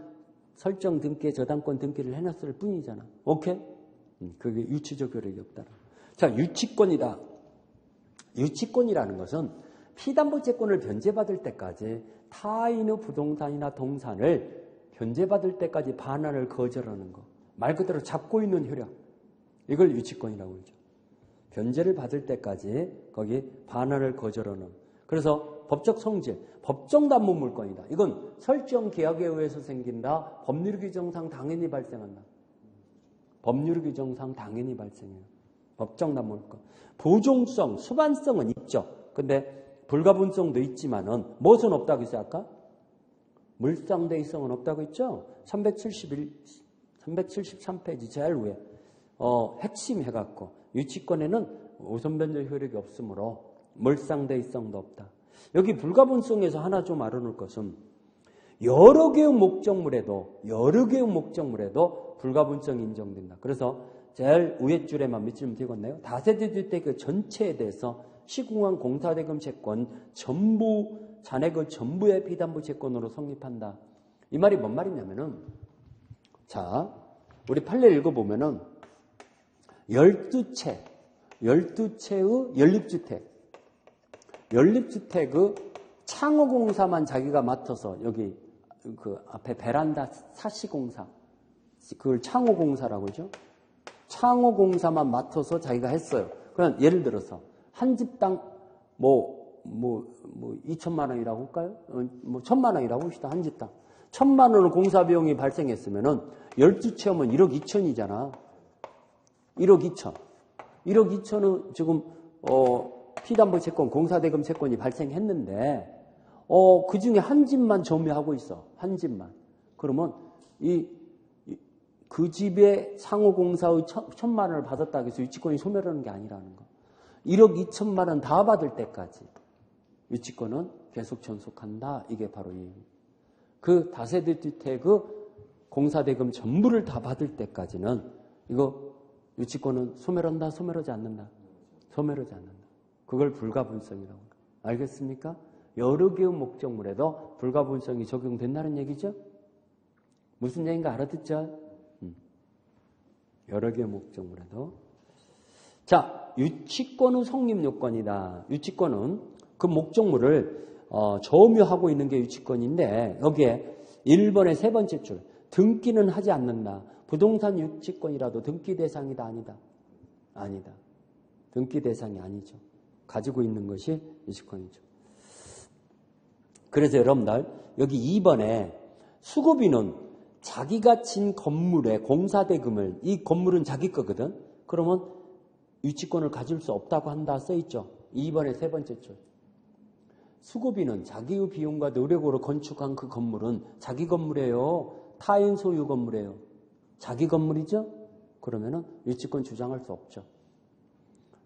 설정 등기에 저당권 등기를 해놨을 뿐이잖아. 오케이? 그게 유치적 효력이 없다. 자, 유치권이다. 유치권이라는 것은 피담보 채권을 변제받을 때까지 타인의 부동산이나 동산을 변제받을 때까지 반환을 거절하는 거. 말 그대로 잡고 있는 효력. 이걸 유치권이라고 그러죠. 변제를 받을 때까지 거기 반환을 거절하는. 그래서 법적 성질, 법정 담보 물권이다. 이건 설정 계약에 의해서 생긴다. 법률 규정상 당연히 발생한다. 법률 규정상 당연히 발생해요. 법정 담보 물권. 보종성, 수반성은 있죠. 근데 불가분성도 있지만은 무엇은 없다고 했어요, 아까? 물상대의성은 없다고 했죠? 373페이지 제일 위에. 핵심 해갖고, 유치권에는 우선변제 효력이 없으므로 물상대의성도 없다. 여기 불가분성에서 하나 좀 알아놓을 것은 여러 개의 목적물에도 불가분성이 인정된다. 그래서 제일 위에 줄에만 밑줄 띄웠네요. 다세대 주택 전체에 대해서 시공한 공사대금 채권 전부 잔액의 전부의 피담보 채권으로 성립한다. 이 말이 뭔 말이냐면은 자, 우리 판례 읽어보면은 12채의 연립주택의 창호공사만 자기가 맡아서 여기 그 앞에 베란다 사시공사 그걸 창호공사라고 그러죠. 창호공사만 맡아서 자기가 했어요. 그럼 예를 들어서 한 집당 뭐 2천만 원이라고 할까요? 1,000만 원이라고 합시다. 한 집당 1,000만 원의 공사 비용이 발생했으면은 12채면 1억 2천이잖아. 1억 2천. 1억 2천은 지금 피담보 채권, 공사대금 채권이 발생했는데 그 중에 한 집만 점유하고 있어. 한 집만. 그러면 그 집에 상호공사의 1,000만 원을 받았다고 해서 유치권이 소멸하는 게 아니라는 거. 1억 2천만 원 다 받을 때까지 유치권은 계속 존속한다. 이게 바로 이 그 다세대 주택의 공사대금 전부를 다 받을 때까지는 이거 유치권은 소멸한다, 소멸하지 않는다. 소멸하지 않는다. 그걸 불가분성이라고 합니다. 알겠습니까? 여러 개의 목적물에도 불가분성이 적용된다는 얘기죠? 무슨 얘기인가 알아듣죠? 여러 개의 목적물에도. 자, 유치권의 성립 요건이다. 유치권은 그 목적물을 점유하고 있는 게 유치권인데 여기에 1번의 세 번째 줄 등기는 하지 않는다. 부동산 유치권이라도 등기 대상이다 아니다. 아니다. 등기 대상이 아니죠. 가지고 있는 것이 유치권이죠. 그래서 여러분들 여기 2번에 수급인은 자기가 진 건물의 공사대금을 이 건물은 자기 거거든. 그러면 유치권을 가질 수 없다고 한다 써있죠. 2번의 세 번째 줄. 수급인은 자기의 비용과 노력으로 건축한 그 건물은 자기 건물이에요. 타인 소유 건물이에요. 자기 건물이죠? 그러면은 유치권 주장할 수 없죠.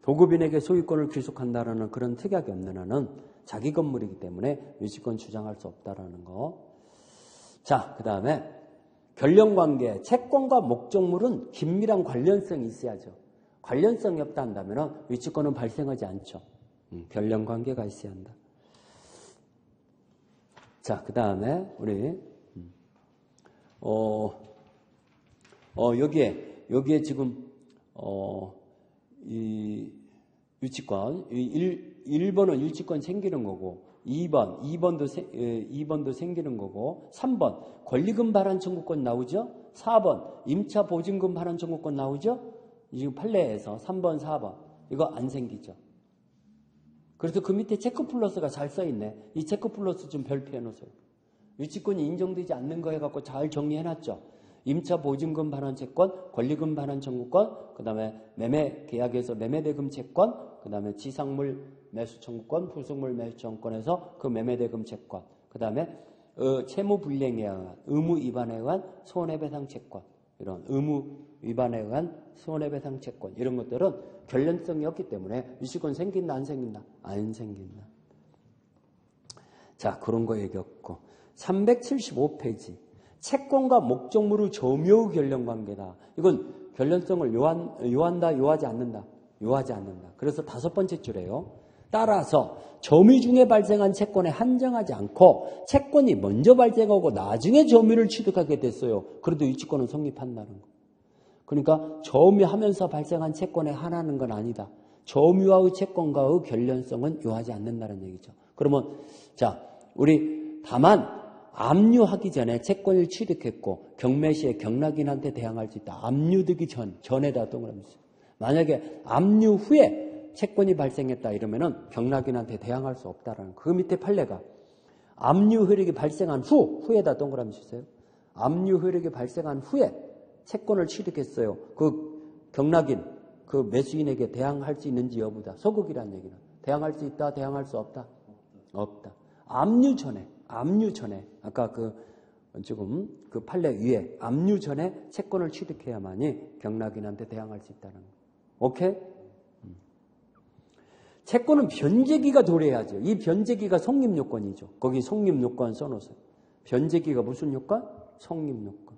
도급인에게 소유권을 귀속한다라는 그런 특약이 없는 한은 자기 건물이기 때문에 유치권 주장할 수 없다라는 거. 자, 그 다음에 결련관계, 채권과 목적물은 긴밀한 관련성이 있어야죠. 관련성이 없다 한다면 유치권은 발생하지 않죠. 결련관계가 있어야 한다. 자, 그 다음에 우리 여기에 지금 이 유치권 1번은 유치권 생기는 거고 2번도 생기는 거고 3번 권리금 발환 청구권 나오죠. 4번 임차 보증금 발환 청구권 나오죠. 지금 판례에서 3번, 4번 이거 안 생기죠. 그래서 그 밑에 체크 플러스가 잘 써있네. 이 체크 플러스 좀 별표해 놓으세요. 유치권이 인정되지 않는 거 해갖고 잘 정리해놨죠. 임차 보증금 반환 채권, 권리금 반환 청구권, 그 다음에 매매 계약에서 매매대금 채권, 그 다음에 지상물 매수 청구권, 부속물 매수 청구권에서 그 매매대금 채권, 그 다음에 채무 불이행에 의한 의무 위반에 의한 손해배상 채권, 이런 의무 위반에 의한 손해배상 채권 이런 것들은 결련성이 없기 때문에 유치권 생긴다 안 생긴다? 안 생긴다. 자, 그런 거 얘기했고 375페이지 채권과 목적물의 점유의 결련관계다. 이건 결련성을 요한다, 요하지 않는다. 요하지 않는다. 그래서 5번째 줄에요. 따라서 점유 중에 발생한 채권에 한정하지 않고 채권이 먼저 발생하고 나중에 점유를 취득하게 됐어요. 그래도 유치권은 성립한다는 거. 그러니까 점유하면서 발생한 채권에 한하는 건 아니다. 점유와의 채권과의 결련성은 요하지 않는다는 얘기죠. 그러면 자, 우리 다만 압류하기 전에 채권을 취득했고 경매 시에 경락인한테 대항할 수 있다. 압류되기 전에다 동그라미 써. 만약에 압류 후에 채권이 발생했다 이러면은 경락인한테 대항할 수 없다라는 그 밑에 판례가 압류 효력이 발생한 후에다 동그라미 주세요. 압류 효력이 발생한 후에 채권을 취득했어요. 그 경락인, 그 매수인에게 대항할 수 있는지 여부다. 소극이라는 얘기는 대항할 수 있다, 대항할 수 없다. 없다. 압류 전에 아까 지금 그 판례 위에 압류 전에 채권을 취득해야만이 경락인한테 대항할 수 있다는 거. 오케이? 채권은 변제기가 도래해야죠. 이 변제기가 성립요건이죠. 거기 성립요건 써놓으세요. 변제기가 무슨 요건? 성립요건.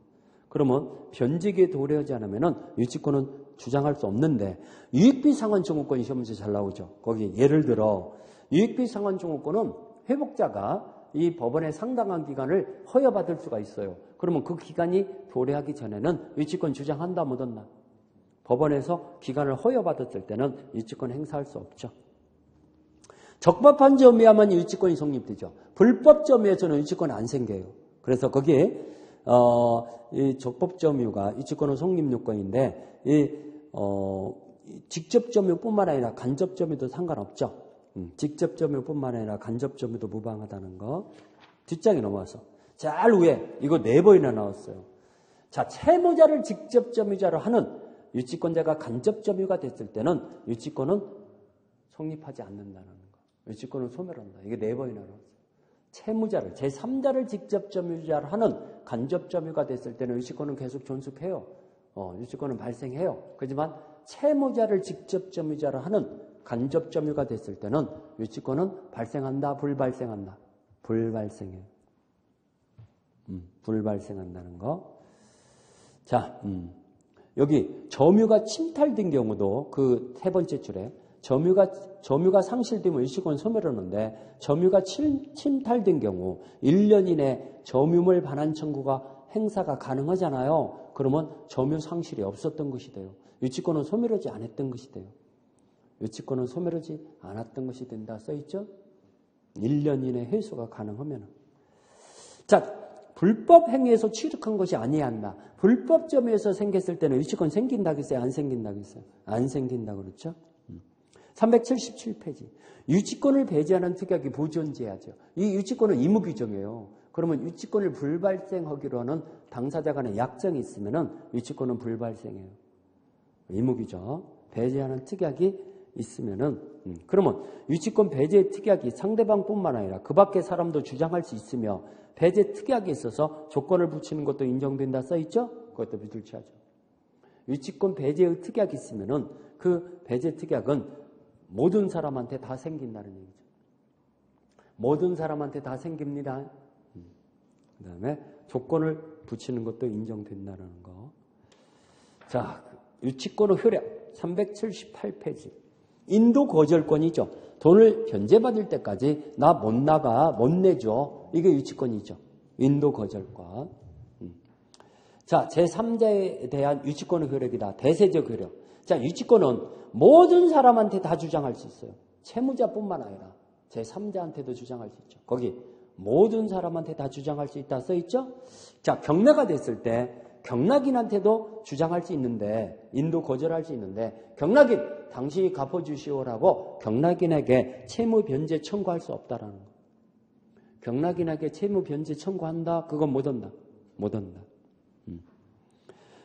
그러면 변제기에 도래하지 않으면 유치권은 주장할 수 없는데 유익비 상환 청구권이 시험 문제 잘 나오죠. 거기 예를 들어 유익비 상환 청구권은 회복자가 이 법원의 상당한 기간을 허여받을 수가 있어요. 그러면 그 기간이 도래하기 전에는 유치권 주장한다 못한다. 법원에서 기간을 허여받았을 때는 유치권 행사할 수 없죠. 적법한 점이야만 유치권이 성립되죠. 불법 점유에서는 유치권이 안 생겨요. 그래서 거기에 이 적법 점유가 유치권은 성립 요건인데 직접 점유뿐만 아니라 간접 점유도 상관없죠. 직접 점유뿐만 아니라 간접 점유도 무방하다는 거. 뒷장에 넘어와서 잘 위에 이거 4번이나 나왔어요. 자, 채무자를 직접 점유자로 하는 유치권자가 간접 점유가 됐을 때는 유치권은 성립하지 않는다는 거. 유치권은 소멸한다. 이게 4번이나 나왔어요. 채무자를 제3자를 직접 점유자로 하는 간접 점유가 됐을 때는 유치권은 계속 존속해요. 유치권은 발생해요. 그렇지만 채무자를 직접 점유자로 하는 간접 점유가 됐을 때는 유치권은 발생한다, 불발생한다. 불발생해요. 불발생한다는 거. 자, 여기 점유가 침탈된 경우도 그 3번째 줄에 점유가 상실되면 유치권 소멸하는데 점유가 침탈된 경우 1년 이내 점유물 반환 청구가 행사가 가능하잖아요. 그러면 점유 상실이 없었던 것이 돼요. 유치권은 소멸하지 않았던 것이 돼요. 유치권은 소멸하지 않았던 것이 된다 써있죠? 1년 이내 회수가 가능하면. 자, 불법 행위에서 취득한 것이 아니한다. 불법 점유에서 생겼을 때는 유치권 생긴다겠어요? 안 생긴다겠어요? 안 생긴다 그렇죠? 377페이지. 유치권을 배제하는 특약이 보존제하죠. 이 유치권은 의무규정이에요. 그러면 유치권을 불발생하기로 하는 당사자 간의 약정이 있으면 유치권은 불발생해요. 의무규정. 배제하는 특약이 있으면은 그러면 유치권 배제 특약이 상대방뿐만 아니라 그 밖의 사람도 주장할 수 있으며 배제 특약이 있어서 조건을 붙이는 것도 인정된다 써있죠? 그것도 비둘치하죠. 유치권 배제의 특약이 있으면은 그 배제 특약은 모든 사람한테 다 생긴다는 얘기죠. 모든 사람한테 다 생깁니다. 그 다음에 조건을 붙이는 것도 인정된다는 거. 자, 유치권의 효력 378페이지. 인도 거절권이죠. 돈을 변제받을 때까지 나 못 나가, 못 내줘. 이게 유치권이죠. 인도 거절권. 자, 제3자에 대한 유치권의 효력이다. 대세적 효력. 자, 유치권은 모든 사람한테 다 주장할 수 있어요. 채무자뿐만 아니라 제3자한테도 주장할 수 있죠. 거기 모든 사람한테 다 주장할 수 있다 써있죠? 자, 경매가 됐을 때 경락인한테도 주장할 수 있는데 인도 거절할 수 있는데 경락인 당신이 갚아주시오라고 경락인에게 채무 변제 청구할 수 없다라는 거. 경락인에게 채무 변제 청구한다? 그건 못 한다. 못 한다.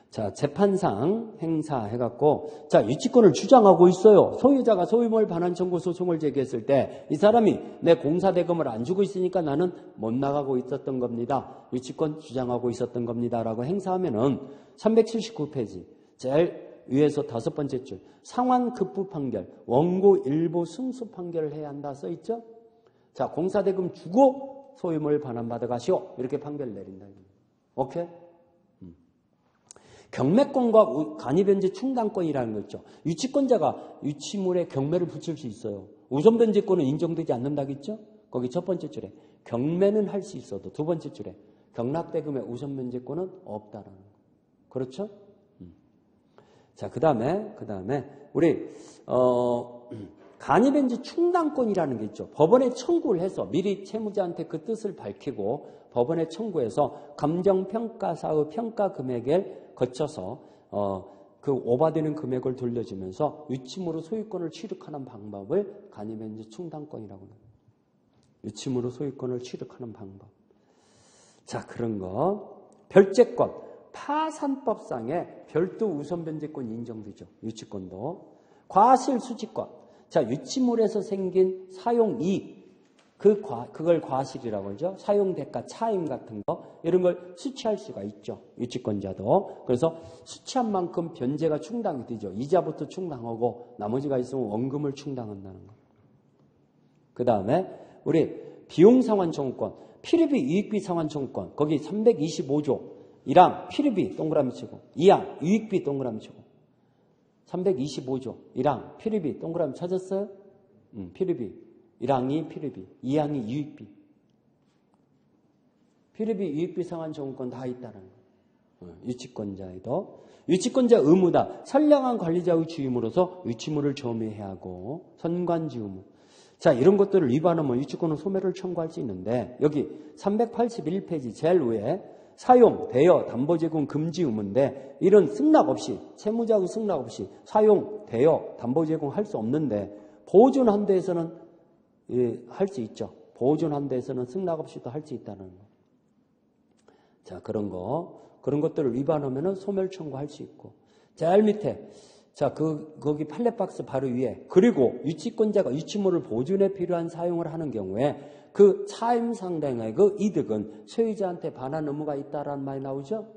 자, 재판상 행사해갖고, 자, 유치권을 주장하고 있어요. 소유자가 소유물 반환 청구 소송을 제기했을 때, 이 사람이 내 공사대금을 안 주고 있으니까 나는 못 나가고 있었던 겁니다. 유치권 주장하고 있었던 겁니다. 라고 행사하면은, 379페이지, 제일 위에서 5번째 줄, 상환 급부 판결, 원고 일부 승소 판결을 해야 한다 써있죠? 자, 공사대금 주고 소유물 반환받아 가시오. 이렇게 판결을 내린다. 오케이? 경매권과 간이변제 충당권이라는 거 있죠. 유치권자가 유치물에 경매를 붙일 수 있어요. 우선변제권은 인정되지 않는다겠죠? 거기 첫 번째 줄에 경매는 할 수 있어도 두 번째 줄에 경락대금의 우선변제권은 없다라는 거. 그렇죠? 자, 그 다음에 우리 간이벤지 충당권이라는 게 있죠. 법원에 청구를 해서 미리 채무자한테 그 뜻을 밝히고 법원에 청구해서 감정평가사의 평가 금액을 거쳐서 그 오바되는 금액을 돌려주면서 유침으로 소유권을 취득하는 방법을 간이벤지 충당권이라고 합니다. 유침으로 소유권을 취득하는 방법. 자, 그런 거. 별채권. 파산법상의 별도 우선변제권이 인정되죠. 유치권도. 과실수지권. 자, 유치물에서 생긴 사용이익. 그걸 과실이라고 하죠. 사용대가 차임 같은 거. 이런 걸 수취할 수가 있죠. 유치권자도. 그래서 수취한 만큼 변제가 충당이 되죠. 이자부터 충당하고 나머지가 있으면 원금을 충당한다는 거. 그 다음에 우리 비용상환청구권, 필요비 유익비 상환청구권, 거기 325조 1항 필요비 동그라미 치고 2항 유익비 동그라미 치고 325조 1항 필요비 동그라미 찾았어요? 필요비 1항이 필요비, 2항이 유익비. 필요비 유익비 상환청구권 다 있다는 거. 유치권자에도. 유치권자 의무다. 선량한 관리자의 주임으로서 유치물을 점유해야 하고 선관지 의무. 자, 이런 것들을 위반하면 유치권은 소멸을 청구할 수 있는데 여기 381페이지 제일 위에 사용, 대여, 담보 제공 금지 의무인데 이런 승낙 없이 채무자의 승낙 없이 사용, 대여, 담보 제공할 수 없는데 보존한 데에서는 할 수 있죠. 보존한 데에서는 승낙 없이도 할 수 있다는 거. 자, 그런 것들을 위반하면은 소멸 청구할 수 있고. 제일 밑에 자, 거기 팔레박스 바로 위에. 그리고 유치권자가 유치물을 보존에 필요한 사용을 하는 경우에 그 차임 상당의 그 이득은 소유자한테 반환 의무가 있다라는 말이 나오죠?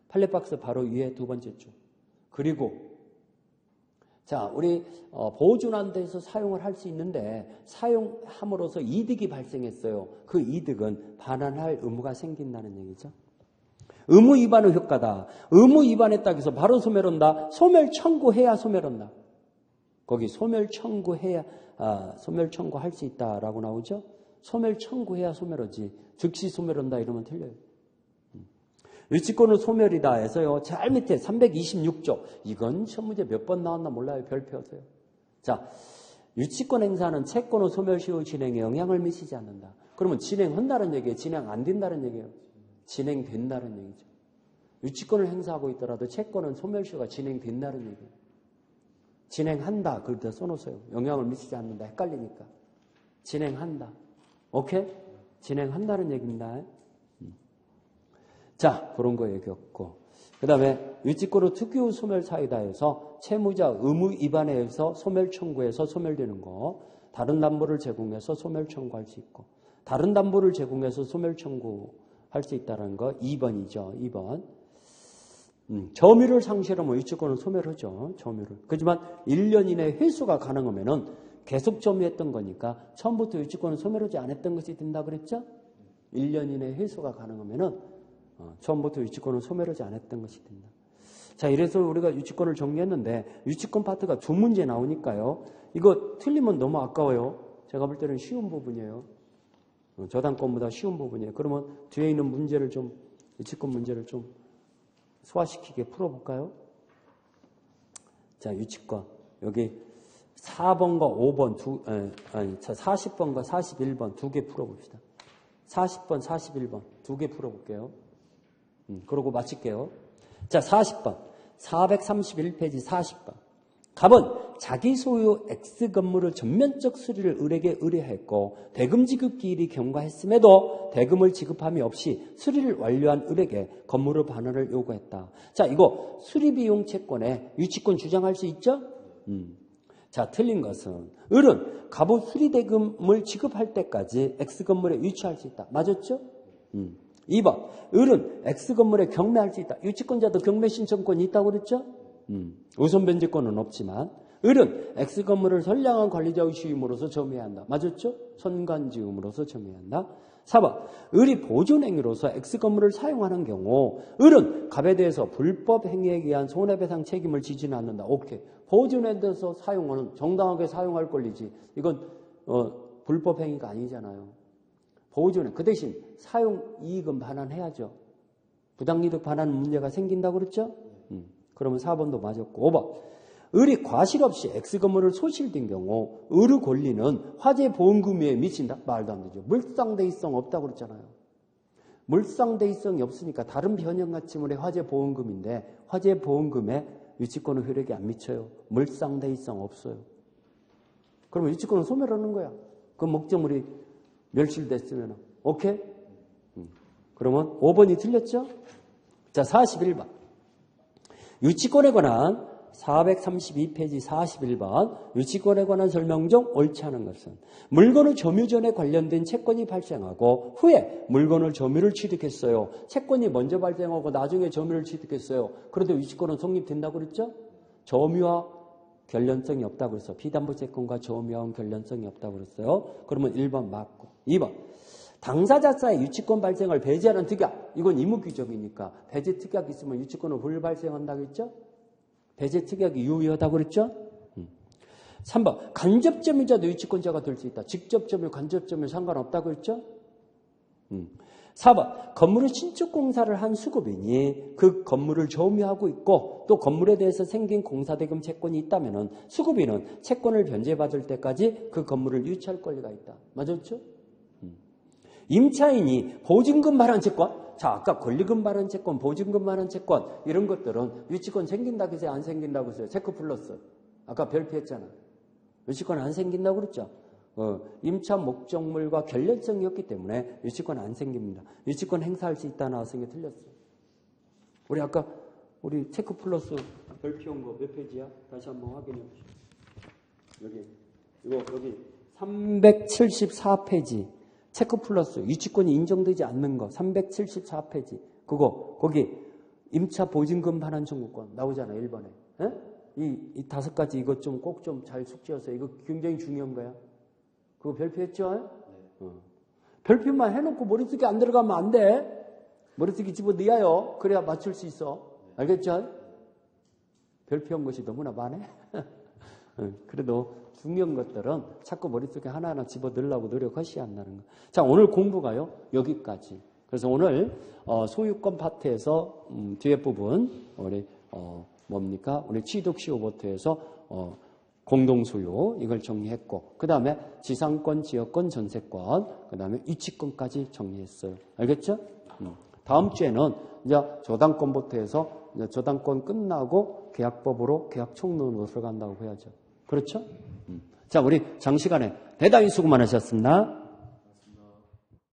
팔레박스 바로 위에 두 번째 줄. 그리고 자, 우리 보존한 데서 사용을 할 수 있는데 사용함으로써 이득이 발생했어요. 그 이득은 반환할 의무가 생긴다는 얘기죠. 의무 위반의 효과다. 의무 위반했다고 해서 바로 소멸한다. 소멸 청구해야 소멸한다. 거기 소멸 청구해야 소멸 청구할 수 있다라고 나오죠. 소멸 청구해야 소멸하지. 즉시 소멸한다 이러면 틀려요. 유치권은 소멸이다 해서요. 제일 밑에 326조. 이건 시험 문제 몇 번 나왔나 몰라요. 별표세요. 자, 유치권 행사는 채권의 소멸 시의 진행에 영향을 미치지 않는다. 그러면 진행한다는 얘기예요. 진행 안 된다는 얘기예요. 진행된다는 얘기죠. 유치권을 행사하고 있더라도 채권은 소멸시효가 진행된다는 얘기예요. 진행한다. 그걸 써놓으세요. 영향을 미치지 않는다. 헷갈리니까. 진행한다. 오케이? 진행한다는 얘기입니다. 자, 그런 거 얘기했고. 그 다음에 유치권의 특유 소멸 사유다 해서 채무자 의무 위반에 의해서 소멸 청구해서 소멸되는 거. 다른 담보를 제공해서 소멸 청구할 수 있고. 다른 담보를 제공해서 소멸 청구할 수 있다는 거 2번이죠. 2번. 점유를 상실하면 유치권은 소멸하죠. 점유를. 그렇지만 1년 이내 회수가 가능하면은 계속 점유했던 거니까 처음부터 유치권은 소멸하지 않았던 것이 된다 그랬죠? 1년 이내 회수가 가능하면은 처음부터 유치권은 소멸하지 않았던 것이 된다. 자, 이래서 우리가 유치권을 정리했는데 유치권 파트가 두 문제 나오니까요. 이거 틀리면 너무 아까워요. 제가 볼 때는 쉬운 부분이에요. 저당권보다 쉬운 부분이에요. 그러면 뒤에 있는 문제를 좀 유치권 문제를 좀 소화시키게 풀어볼까요? 자, 유치권 여기 4번과 5번 40번과 41번 두 개 풀어봅시다. 40번, 41번 두 개 풀어볼게요. 그러고 마칠게요. 자, 40번. 431페이지 40번. 갑은 자기 소유 X 건물을 전면적 수리를 을에게 의뢰했고 대금 지급 기일이 경과했음에도 대금을 지급함이 없이 수리를 완료한 을에게 건물의 반환을 요구했다. 자, 이거 수리비용 채권에 유치권 주장할 수 있죠? 자, 틀린 것은 을은 갑의 수리대금을 지급할 때까지 X 건물에 유치할 수 있다. 맞았죠? 2번. 을은 X 건물에 경매할 수 있다. 유치권자도 경매 신청권이 있다고 그랬죠? 우선 변제권은 없지만 을은 X 건물을 선량한 관리자의 주임으로서 점유해야 한다. 맞았죠? 선관지음으로서 점유해야 한다. 4번. 을이 보존행위로서 X 건물을 사용하는 경우 을은 갑에 대해서 불법 행위에 의한 손해배상 책임을 지지는 않는다. 오케이. 보존에 대해서 사용하는 정당하게 사용할 권리지. 이건 불법 행위가 아니잖아요. 보존에 그 대신 사용 이익은 반환해야죠. 부당이득 반환 문제가 생긴다고 그랬죠? 그러면 4번도 맞았고 5번. 을이 과실 없이 X건물을 소실된 경우 을의 권리는 화재보험금에 미친다? 말도 안 되죠. 물상대의성 없다고 그랬잖아요. 물상대의성이 없으니까 다른 변형가치물의 화재보험금인데 화재보험금에 유치권의 효력이 안 미쳐요. 물상대의성 없어요. 그러면 유치권은 소멸하는 거야. 그 목적물이 멸실됐으면. 오케이? 그러면 5번이 틀렸죠? 자, 41번. 유치권에 관한 432페이지 41번 유치권에 관한 설명 중 옳지 않은 것은 물건의 점유 전에 관련된 채권이 발생하고 후에 물건의 점유를 취득했어요. 채권이 먼저 발생하고 나중에 점유를 취득했어요. 그런데 유치권은 성립된다고 그랬죠? 점유와 결련성이 없다고 그랬어. 피담보채권과 점유와는 결련성이 없다고 그랬어요. 그러면 1번 맞고. 2번. 당사자사의 유치권 발생을 배제하는 특약. 이건 의무규정이니까 배제 특약이 있으면 유치권은 불발생한다고 했죠? 배제 특약이 유효하다고 그랬죠? 3번. 간접 점유자도 유치권자가 될 수 있다. 직접 점유, 간접 점유 상관없다고 그랬죠? 4번. 건물의 신축 공사를 한 수급인이 그 건물을 점유하고 있고 또 건물에 대해서 생긴 공사대금 채권이 있다면 수급인은 채권을 변제받을 때까지 그 건물을 유치할 권리가 있다. 맞았죠? 임차인이 보증금 발행 채권, 자, 아까 권리금 발행 채권, 보증금 발행 채권 이런 것들은 유치권 생긴다고 해서 안 생긴다고 했어요. 체크 플러스. 아까 별표했잖아. 유치권 안 생긴다고 그랬죠. 임차 목적물과 결련성이 없기 때문에 유치권 안 생깁니다. 유치권 행사할 수 있다 나왔으니 틀렸어요. 우리 아까 우리 체크 플러스 별표한 거 몇 페이지야? 다시 한번 확인해 보시죠. 여기 374페이지. 체크 플러스 유치권이 인정되지 않는 거 374페이지 거기 임차 보증금 반환 청구권 나오잖아 1번에. 이 5가지 이것 좀 꼭 좀 잘 숙지하세요. 이거 굉장히 중요한 거야. 그거 별표했죠? 별표만 해놓고 머릿속에 안 들어가면 안 돼. 머릿속에 집어넣어요. 그래야 맞출 수 있어. 알겠죠? 별표한 것이 너무나 많네. 그래도 중요한 것들은 자꾸 머릿속에 하나하나 집어넣으려고 노력하셔야 한다는 거. 자, 오늘 공부가요. 여기까지. 그래서 오늘 소유권 파트에서 뒤에 부분 우리 뭡니까? 우리 취득 시효부터에서 공동소유 이걸 정리했고 그 다음에 지상권, 지역권, 전세권 그 다음에 유치권까지 정리했어요. 알겠죠? 다음 주에는 이제 저당권부터 해서 이제 저당권 끝나고 계약법으로 계약 총론으로 들어간다고 해야죠. 그렇죠? 자, 우리 장시간에 대단히 수고 많으셨습니다.